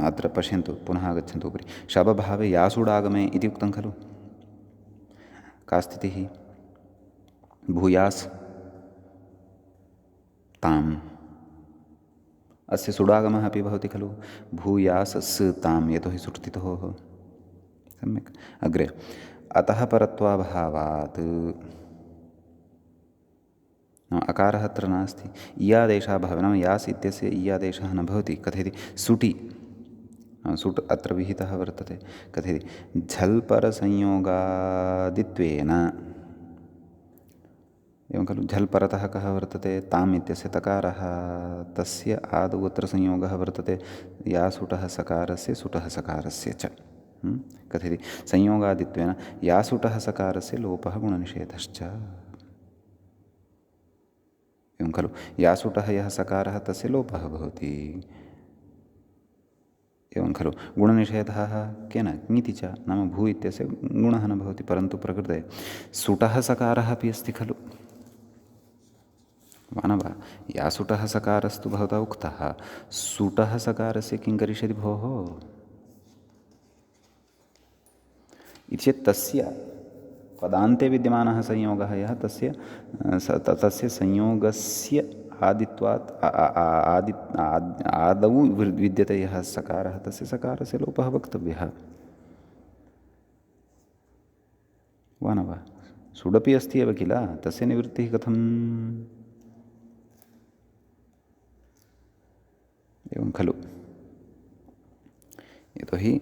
अत्र पश्यन्तु पुनः आगच्छन्तु उपरि शबभावे यासुडागमे इति उक्तं खलु का स्थितिः भूयास् ताम् अस्य सुडागमः अपि भवति खलु भूयास् स् ताम् यतोहि सुष्ठितोः सम्यक् अग्रे अतः परत्वाभावात् अकारः अत्र नास्ति इयादेशः भावे नाम यास् इत्यस्य इयादेशः न भवति कथयति सुटि सुट् अत्र विहितः वर्तते कथयति झल्परसंयोगादित्वेन एवं खलु झल् परतः कः वर्तते ताम् इत्यस्य तकारः तस्य आदौ अत्र संयोगः वर्तते यासुटः सकारस्य सुटः सकारस्य च कथयति संयोगादित्वेन यासुटः सकारस्य लोपः गुणनिषेधश्च एवं खलु यासुटः यः सकारः तस्य लोपः भवति एवं खलु गुणनिषेधः केन ङिति च नाम भू इत्यस्य गुणः न भवति परन्तु प्रकृते सुटः सकारः अपि अस्ति खलु मानव यासुटः सकारस्तु भवता उक्तः सुटः सकारस्य किं करिष्यति भोः इति चेत् तस्य पदान्ते विद्यमानः संयोगः यः तस्य संयोगस्य आदित्वात् आदौ विद्यते यः सकारः तस्य सकारस्य लोपः वक्तव्यः वा न वा सुडपि अस्ति एव किल तस्य निवृत्तिः कथम् एवं खलु यतोहि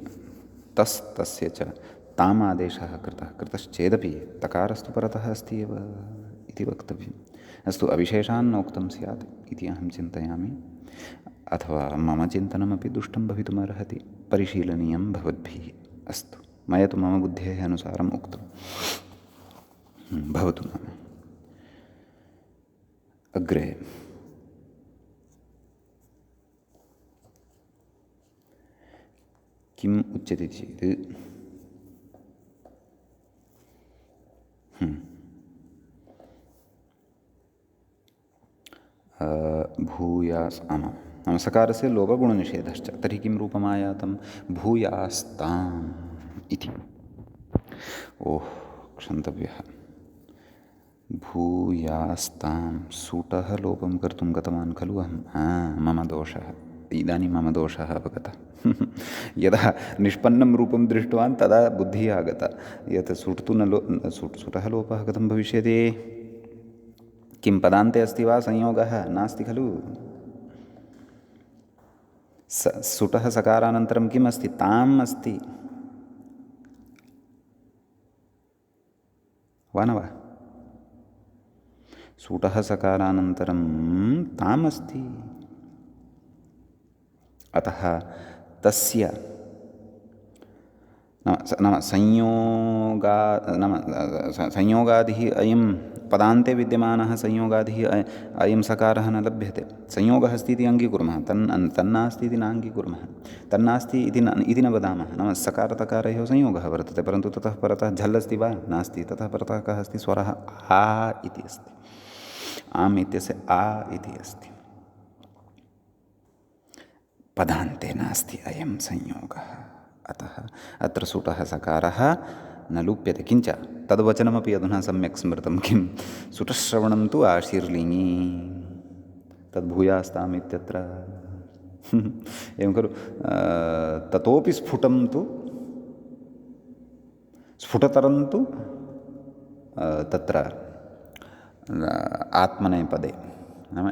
तस्य च ताम् आदेशः कृतश्चेदपि तकारस्तु परतः अस्ति एव इति वक्तव्यम् अस्तु अविशेषान् नोक्तं स्यात् इति अहं चिन्तयामि अथवा मम चिन्तनमपि दुष्टं भवितुमर्हति परिशीलनीयं भवद्भिः अस्तु मया तु मम बुद्धेः अनुसारम् उक्तं भवतु नाम अग्रे किम् उच्यते चेत् भूयास् आमां नाम सकारस्य लोपगुणनिषेधश्च तर्हि किं रूपमायातं भूयास्ताम् इति ओह् क्षन्तव्यः भूयास्तां सुटः लोपं कर्तुं गतवान् खलु अहं मम दोषः इदानीं मम दोषः अवगतः यदा निष्पन्नं रूपं दृष्टवान् तदा बुद्धिः आगता यत् सुट् तु न सुटः लोपः कथं भविष्यति किं पदान्ते अस्ति वा संयोगः नास्ति खलु सुटः सकारानन्तरं किम् अस्ति ताम् अस्ति वा न वा सुटः सकारानन्तरं ताम् अस्ति अतः तस्य नाम संयोगादिः अयं पदान्ते विद्यमानः संयोगादिः अयं सकारः न लभ्यते संयोगः अस्ति इति अङ्गीकुर्मः तन्नास्ति इति न अङ्गीकुर्मः तन्नास्ति इति न वदामः नाम सकारतकारयोः संयोगः वर्तते परन्तु ततः परतः झल् अस्ति वा नास्ति ततः परतः कः अस्ति स्वरः आ इति अस्ति आम् इत्यस्य आ इति अस्ति पदान्ते नास्ति अयं संयोगः अतः अत्र सुटः सकारः न लुप्यते किञ्च तद्वचनमपि अधुना सम्यक् स्मृतं किं सुटश्रवणं तु आशीर्लिङि तद्भूयास्ताम् इत्यत्र एवं खलु ततोपि स्फुटं तु स्फुटतरं तु तत्र आत्मनेपदे नाम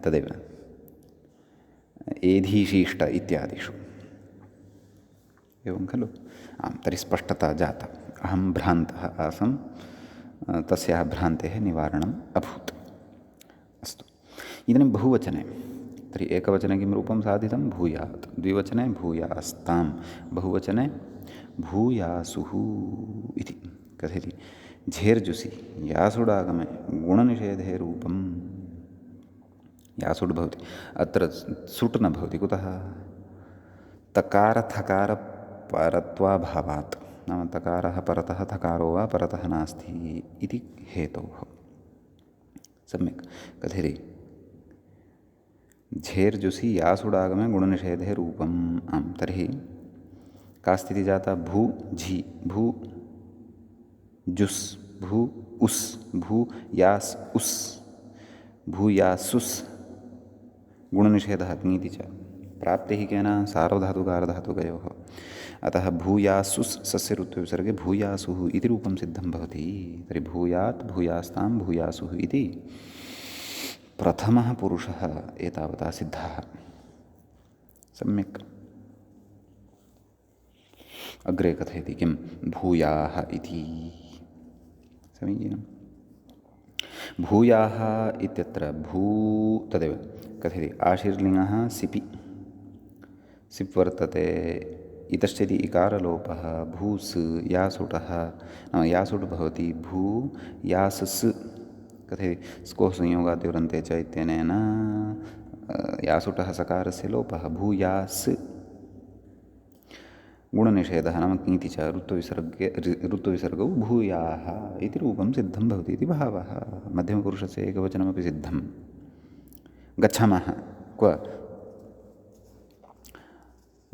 तदेव एधीशीष्ट इत्यादिषु एवं खलु आं तर्हि स्पष्टता जाता। अहं भ्रान्तः आसं, तस्याः भ्रान्तेः निवारणम् अभूत्। अस्तु, इदानीं बहुवचने तर्हि एकवचने किं रूपं साधितं? भूयात्। द्विवचने भूयास्तां। बहुवचने भूयासुः इति कथयति। झेर्जुसि यासुडागमे गुणनिषेधे रूपं यासुड् भवति। अत्र सुट् न भवति। कुतः? तकारथकारपरत्वाभावात्, नाम तकारः परतः थकारो वा परतः नास्ति इति हेतोः। सम्यक् कथयति। झेर्जुसि यासुडागमे गुणनिषेधे रूपम्। आम्, तर्हि का स्थितिः जाता? भू झि, भू जुस्, भू उस्, भू यास् उस्, भूयासुस्, गुणनिषेधः ङीति च। प्राप्तिः केन? सार्वधातुकारधातुकयोः। अतः भूयासुस् सस्य ऋत्वविसर्गे भूयासुः इति रूपं सिद्धं भवति। तर्हि भूयात्, भूयास्तां, भूयासुः इति प्रथमः पुरुषः एतावता सिद्धः। सम्यक्। अग्रे कथयति किं? भूयाः इति। समीचीनं। भूयाः इत्यत्र भू तदेव कथयति। आशीर्लिङ्गः सिपि, सिप् वर्तते। इतश्चेति इकारलोपः। भूस् यासुटः, नाम यासुट् भवति। भू यासस् कथयति। स्कोः संयोगाद्योरन्ते च इत्यनेन यासुटः सकारस्य लोपः। भूयास् गुणनिषेधः नाम ङीति च। ऋत्वविसर्गौ भूयाः इति रूपं सिद्धं भवति इति भावः। मध्यमपुरुषस्य एकवचनमपि सिद्धं। गच्छामः क्व?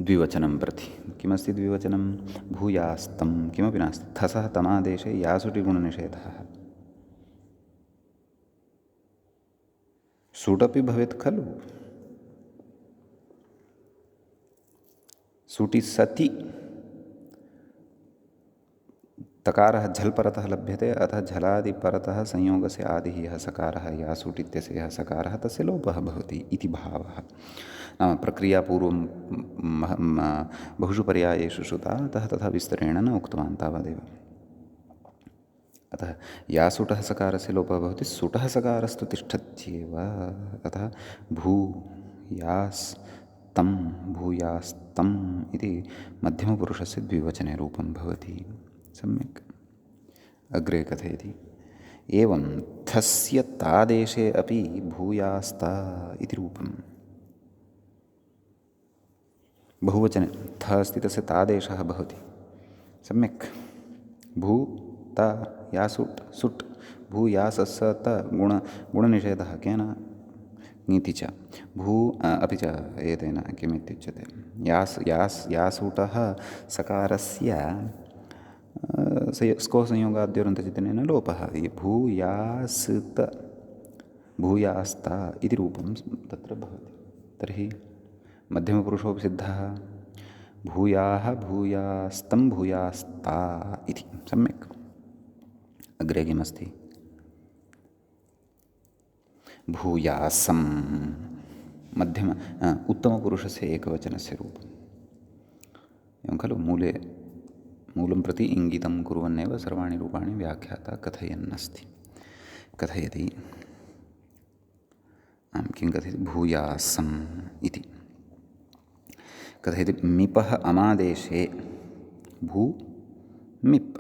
द्विवचनं प्रति। किमस्ति द्विवचनं? भूयास्तं। किमपि नास्ति। थसः तमादेशे यासुटि गुणनिषेधः। सुटपि भवेत् खलु? सुटि सति तकारः झल् परतः लभ्यते। अतः झलादिपरतः संयोगस्य आदिः यः सकारः, यासुट् इत्यस्य यः सकारः, तस्य लोपः भवति इति भावः। नाम प्रक्रियापूर्वं बहुषु पर्यायेषु श्रुता, अतः तथा विस्तरेण न उक्तवान् तावदेव। अतः यासुटः सकारस्य लोपः भवति, सुटः सकारस्तु तिष्ठत्येव। अतः भू यास् तं, भूयास्तं इति मध्यमपुरुषस्य द्विवचने रूपं भवति। सम्यक्। अग्रे कथयति। एवं थस्य तादेशे अपि भूयास्ता इति रूपम्। बहुवचने थ अस्ति, तस्य तादेशः भवति। सम्यक्। भू ता यासुट् सुट्, भूयासस् त गुणनिषेधः केन? ङीति च। भू अपि च एतेन किमित्युच्यते? यासुटः सकारस्य स्कोः संयोगाद्योरन्तचिन्तनेन लोपः। भूयास्त भूयास्ता इति रूपं तत्र भवति। तर्हि मध्यमपुरुषोऽपि सिद्धः। भूयाः भूयास्तं भूयास्ता इति। सम्यक्। अग्रे किमस्ति? भूयासं मध्यम उत्तमपुरुषस्य एकवचनस्य रूपम्। एवं खलु मूलं प्रति इङ्गितं कुर्वन्नेव सर्वाणि रूपाणि व्याख्याता कथयन्नस्ति। कथयति। किं कथयति? भूयासम् इति कथयति। मिपः अमादेशे भू मिप्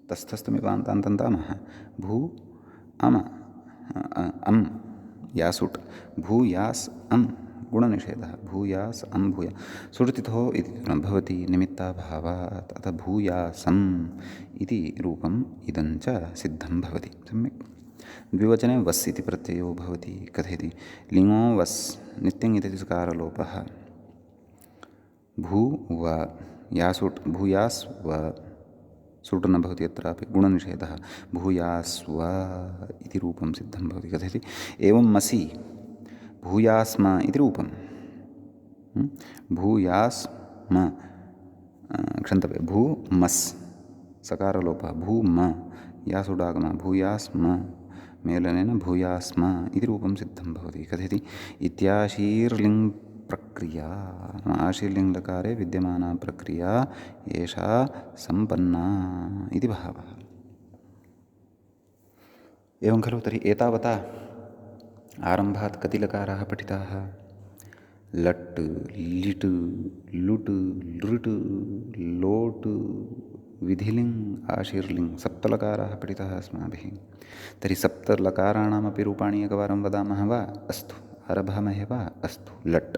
तस्थस्थमिपान्तान्तामः भू अम अम् यासुट् भूयास् अम् गुणनिषेधः। भूयास् अम् भूया सुटिथो इति न भवति निमित्ताभावात्। अतः भूयासम् इति रूपम् इदं च सिद्धं भवति। सम्यक्। द्विवचने वस् इति प्रत्ययो भवति। कथयति। लिङो वस् नित्यङ् इति सकारलोपः। भू व यासुट् भूयास् व सुट् न भवति। अत्रापि गुणनिषेधः। भूयास्व इति रूपं सिद्धं भवति। कथयति। एवं मसि भूयास्म इति रूपं। भूयास्म क्षन्तव्यं। भू मस् सकारलोपः। भूम यासुडागमः। भूयास्म मेलनेन भूयास्म इति रूपं सिद्धं भवति। कथयति। इत्याशीर्लिङ् प्रक्रिया, आशीर्लिङ्लकारे विद्यमाना प्रक्रिया एषा सम्पन्ना इति भावः। एवं खलु? तर्हि एतावता आरम्भात् कति लकाराः पठिताः? लट्, लिट्, लुट्, लृट्, लोट्, विधिलिङ्, आशीर्लिङ्, सप्तलकाराः पठिताः अस्माभिः। तर्हि सप्तलकाराणामपि रूपाणि एकवारं वदामः वा? अस्तु, आरभामहे वा? अस्तु। लट्,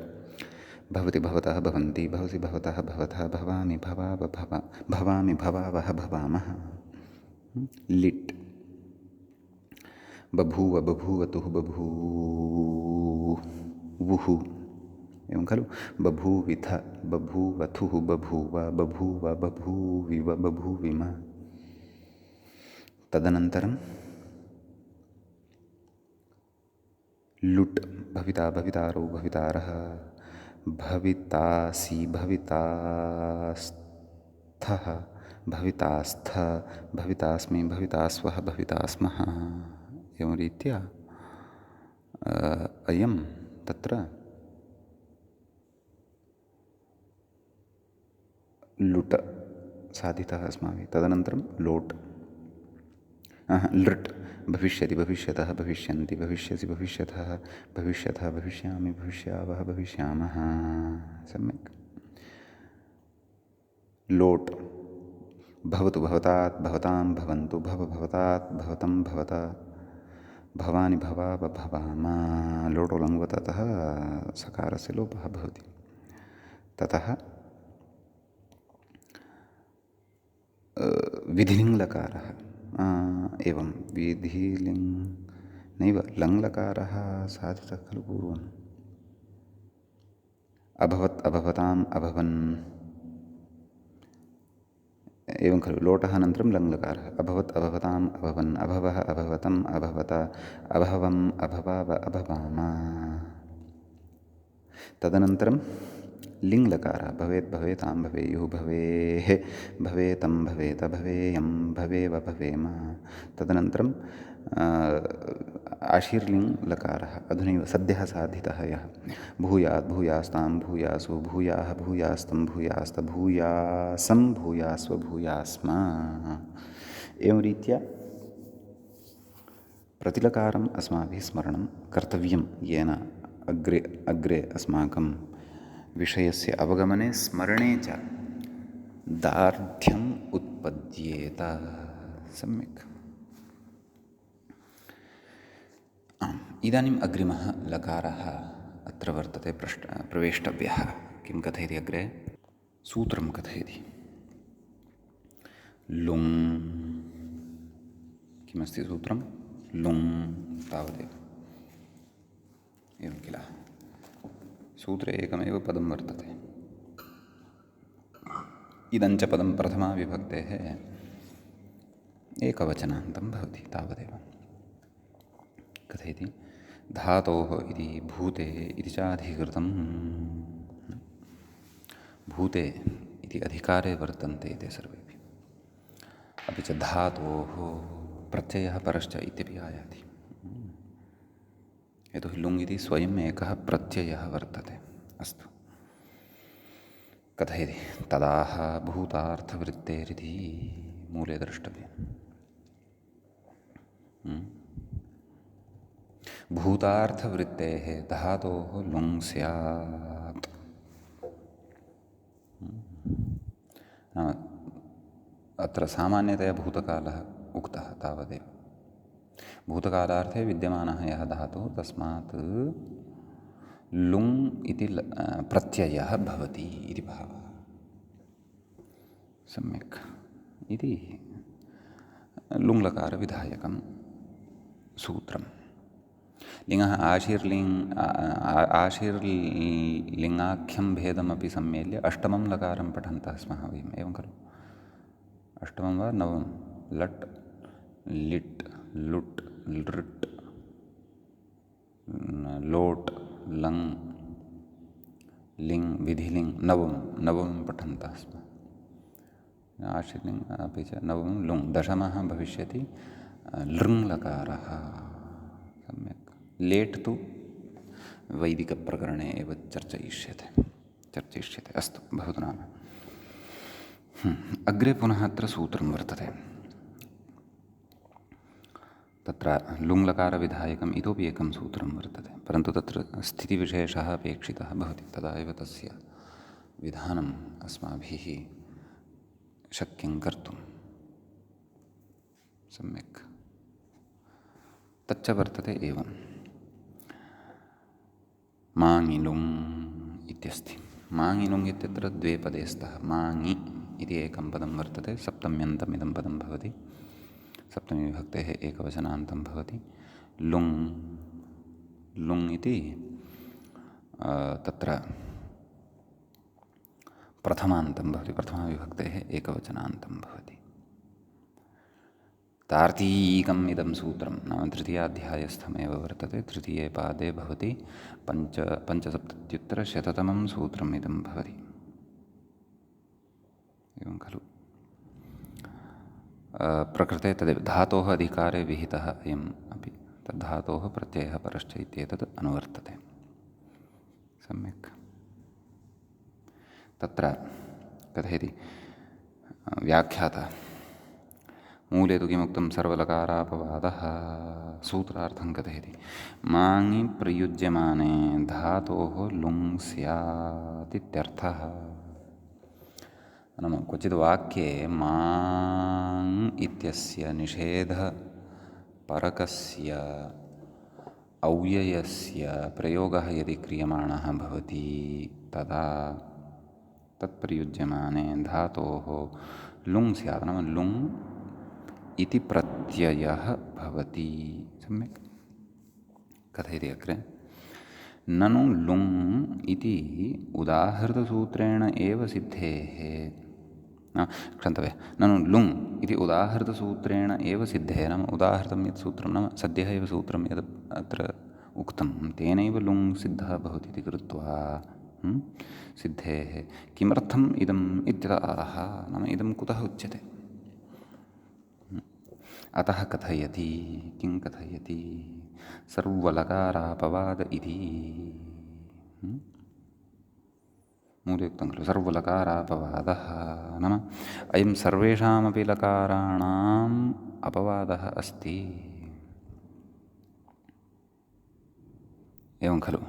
भवति, भवतः, भवन्ति, भवसि, भवतः, भवतः, भवामि, भवाव, भवामि, भवावः, भवामः। लिट्, बभूव, बभूवतुः, बभूवुः। एवं खलु? बभूविथ, बभूवथुः, बभूव, बभूव, बभूविव, बभूविम। तदनन्तरं लुट्, भविता, भवितारौ, भवितारः, भवितासि, भवितास्थः, भवितास्थ, भवितास्मि, भवितास्वः, भवितास्मः। एवं रीत्या अयं तत्र लुट् साधितः अस्माभिः। तदनन्तरं लोट्, लृट्, भविष्यति, भविष्यतः, भविष्यन्ति, भविष्यसि, भविष्यथः, भविष्यथः, भविष्यामि, भविष्यावः, भविष्यामः। सम्यक्। लोट्, भवतु, भवतात्, भवतां, भवन्तु, भवतात्, भवतं, भवता, भवानि, भवाव, भवाम। लोटो लङ्वतः सकारस्य लोपः भवति। ततः विधिलिङ्लकारः। एवं विधिलिङ् नैव लङ्लकारः साधितः खलु पूर्वम्। अभवत्, अभवताम्, अभवन्। एवं खलु? लोटः अनन्तरं लङ्लकारः। अभवत्, अभवताम्, अभवन्, अभवः, अभवतम्, अभवत, अभवम्, अभवाव, अभवाम। तदनन्तरं लिङ्लकारः। भवेत्, भवेतां, भवेयुः, भवेः, भवेतं, भवेत, भवेयं, भवेव, भवेम। तदनन्तरं आशीर्लिङ्लकारः। अधुनैव सद्यः साधितः यः। भूयात्, भूयास्तां, भूयासु, भूयाः, भूयास्तं, भूयास्त, भूयासं, भूयास्व, भूयास्म। एवं रीत्या प्रतिलकारम् अस्माभिः स्मरणं कर्तव्यं, येन अग्रे अग्रे अस्माकं विषयस्य अवगमने स्मरणे च दार्ढ्यम् उत्पद्येत। सम्यक्। इदानीम् अग्रिमः लकारः अत्र वर्तते, प्रवेष्टव्यः। किं कथयति अग्रे? सूत्रं कथयति। लुङ्। किमस्ति सूत्रं? लुङ् तावदेव। एवं किल? सूत्रे एकमेव पदं वर्तते। इदञ्च पदं प्रथमा विभक्तेः एकवचनान्तं भवति, तावदेव। कथयति? धातोः इति भूते इति चाधिकृतं। भूते इति अधिकारे वर्तन्ते ते सर्वेपि। अपि च धातोः प्रत्ययः परश्च इत्यपि आयाति। यतोहि लुङ् इति स्वयम् एकः प्रत्ययः वर्तते। अस्तु। कथयति? तदाह भूतार्थवृत्तेरिति मूले द्रष्टव्यम्। भूतार्थवृत्तेः धातोः लुङ् स्यात्। अत्र सामान्यतया भूतकालः उक्तः, तावदेव। भूतकालार्थे विद्यमानः यः धातुः, तस्मात् लुङ् इति प्रत्ययः भवति इति भावः। सम्यक्। इति लुङ्लकारविधायकं सूत्रं। लिङः आशीर्लिङ्गाख्यं भेदमपि सम्मेल्य अष्टमं लकारं पठन्तः स्मः वयम्। एवं खलु? अष्टमं वा नवमं? लट्, लिट्, लुट्, लृट्, लोट्, लङ्, लिङ्, विधिलिङ्, नवमं पठन्तः स्म। आशीर्लिङ् अपि च नवमं लुङ्। दशमः भविष्यति लृङ्लकारः। सम्यक्। लेट् तु वैदिकप्रकरणे एव चर्चयिष्यते। अस्तु, भवतु नाम। अग्रे पुनः अत्र सूत्रं वर्तते। तत्र लुङ्लकारविधायकम् इतोपि एकं सूत्रं वर्तते, परन्तु तत्र स्थितिविशेषः अपेक्षितः भवति, तदा एव तस्य विधानम् अस्माभिः शक्यं कर्तुं। सम्यक्। तच्च वर्तते एवं। माङिलुङ् इत्यस्ति। माङिलुङ् इत्यत्र द्वे पदे स्तः। माङि इति एकं पदं वर्तते, सप्तम्यन्तमिदं पदं भवति, सप्तमीविभक्तेः एकवचनान्तं भवति। लुङ् इति तत्र प्रथमान्तं भवति, प्रथमाविभक्तेः एकवचनान्तं भवति। तार्तीकम् इदं सूत्रं नाम तृतीयाध्यायस्थमेव वर्तते, तृतीये पादे भवति। पञ्चसप्तत्युत्तरशततमं सूत्रम् इदं भवति। एवं खलु। प्रकृते तदेव धातोः अधिकारे विहितः अयम् अपि, तद्धातोः प्रत्ययः परश्च इत्येतत् अनुवर्तते। सम्यक्। तत्र कथयति व्याख्याता, मूले तु किमुक्तं सर्वलकारापवादः, सूत्रार्थं कथयति। माङि प्रयुज्यमाने धातोः लुङ् स्यात् इत्यर्थः। नाम क्वचित् वाक्ये माङ् इत्यस्य निषेधपरकस्य अव्ययस्य प्रयोगः यदि क्रियमाणः भवति तदा तत्प्रयुज्यमाने धातोः लुङ् स्यात्, नाम लुङ् इति प्रत्ययः भवति। सम्यक्। कथयति अग्रे, ननु लुङ् इति उदाहृतसूत्रेण एव सिद्धेः, क्षन्तव्यः, ननु लुङ् इति उदाहृतसूत्रेण एव सिद्धेः, नाम उदाहृतं यत् सूत्रं, नाम सद्यः एव सूत्रं यद् अत्र उक्तं तेनैव लुङ् सिद्धः भवति इति कृत्वा सिद्धेः किमर्थम् इदम् इत्यतः, नाम इदं कुतः उच्यते। अतः कथयति, किं कथयति, सर्वलकारापवाद इति। मूले उक्तं खलु सर्वलकारापवादः, नाम अयं सर्वेषामपि लकाराणाम् अपवादः अस्ति। एवं खलु।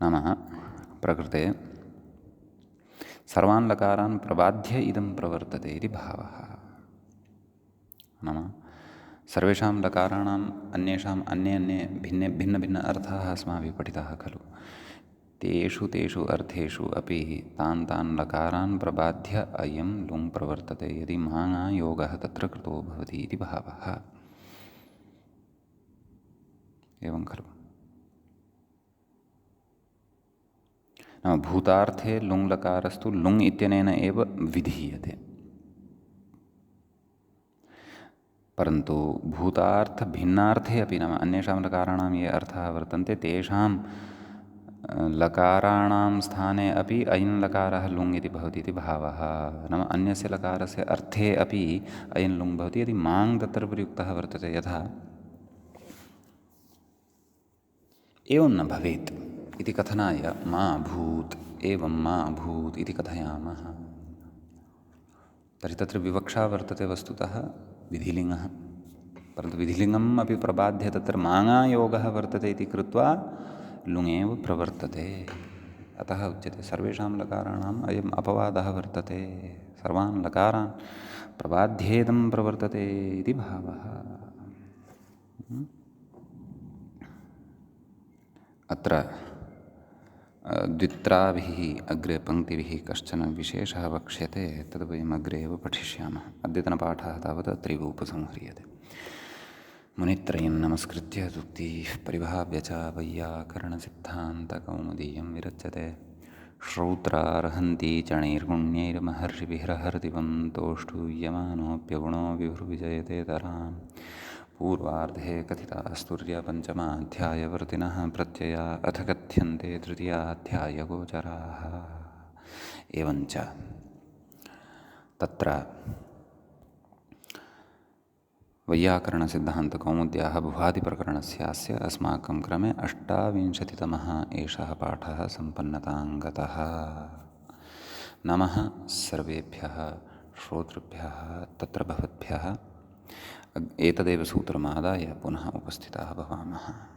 नाम प्रकृते सर्वान् लकारान् प्रबाध्य इदं प्रवर्तते इति भावः। नाम सर्वेषां लकाराणाम् अन्येषाम् अन्ये भिन्न अर्थाः अस्माभिः पठिताः खलु। तेषु अर्थेषु अपि तान् लकारान् प्रबाध्य अयं लुङ् प्रवर्तते यदि माङायोगः तत्र कृतो भवति इति भावः। एवं खलु। नाम भूतार्थे लुङ् लकारस्तु लुङ् इत्यनेन एव विधीयते, परन्तु भूतार्थभिन्नार्थे अपि, नाम अन्येषां लकाराणां ये अर्थाः वर्तन्ते तेषां लकाराणां स्थाने अपि अयं लकारः लुङ् इति भवति इति भावः। नाम अन्यस्य लकारस्य अर्थे अपि अयं लुङ् भवति यदि माङ् तत्र प्रयुक्तः वर्तते। यथा एवं न भवेत् इति कथनाय मा भूत्, एवं मा भूत् इति कथयामः, तर्हि तत्र विवक्षा वर्तते वस्तुतः विधिलिङ्गः, परन्तु विधिलिङ्गम् अपि प्रबाध्य तत्र माङायोगः वर्तते इति कृत्वा लुङेव प्रवर्तते। अतः उच्यते सर्वेषां लकाराणाम् अयम् अपवादः वर्तते, सर्वान् लकारान् प्रबाध्येदं प्रवर्तते इति भावः। अत्र द्वित्राभिः अग्रे पङ्क्तिभिः कश्चन विशेषः वक्ष्यते, तद् वयम् अग्रे एव पठिष्यामः। अद्यतनपाठः तावत् अत्रैव उपसंह्रियते। मुनित्रयं नमस्कृत्य सूक्तिः परिभाव्य च वैयाकरणसिद्धान्तकौमुदीयं विरच्यते। श्रौत्रार्हन्ति च नैर्गुण्यैर्महर्षिभिरहर्दिवं तोष्टूयमानोऽप्यगुणो विभुर्विजयते तराम्। पूर्वार्धे कथितास्तुर्यपञ्चमाध्यायवर्तिनः प्रत्यया अथ कथ्यन्ते तृतीयाध्यायगोचराः। एवञ्च तत्र वैयाकरणसिद्धान्तकौमुद्याः भुवादिप्रकरणस्यास्य अस्माकं क्रमे 28तमः एषः पाठः सम्पन्नताङ्गतः। नमः सर्वेभ्यः श्रोतृभ्यः तत्र भवद्भ्यः एतदेव सूत्रमादाय पुनः उपस्थिताः भवामः।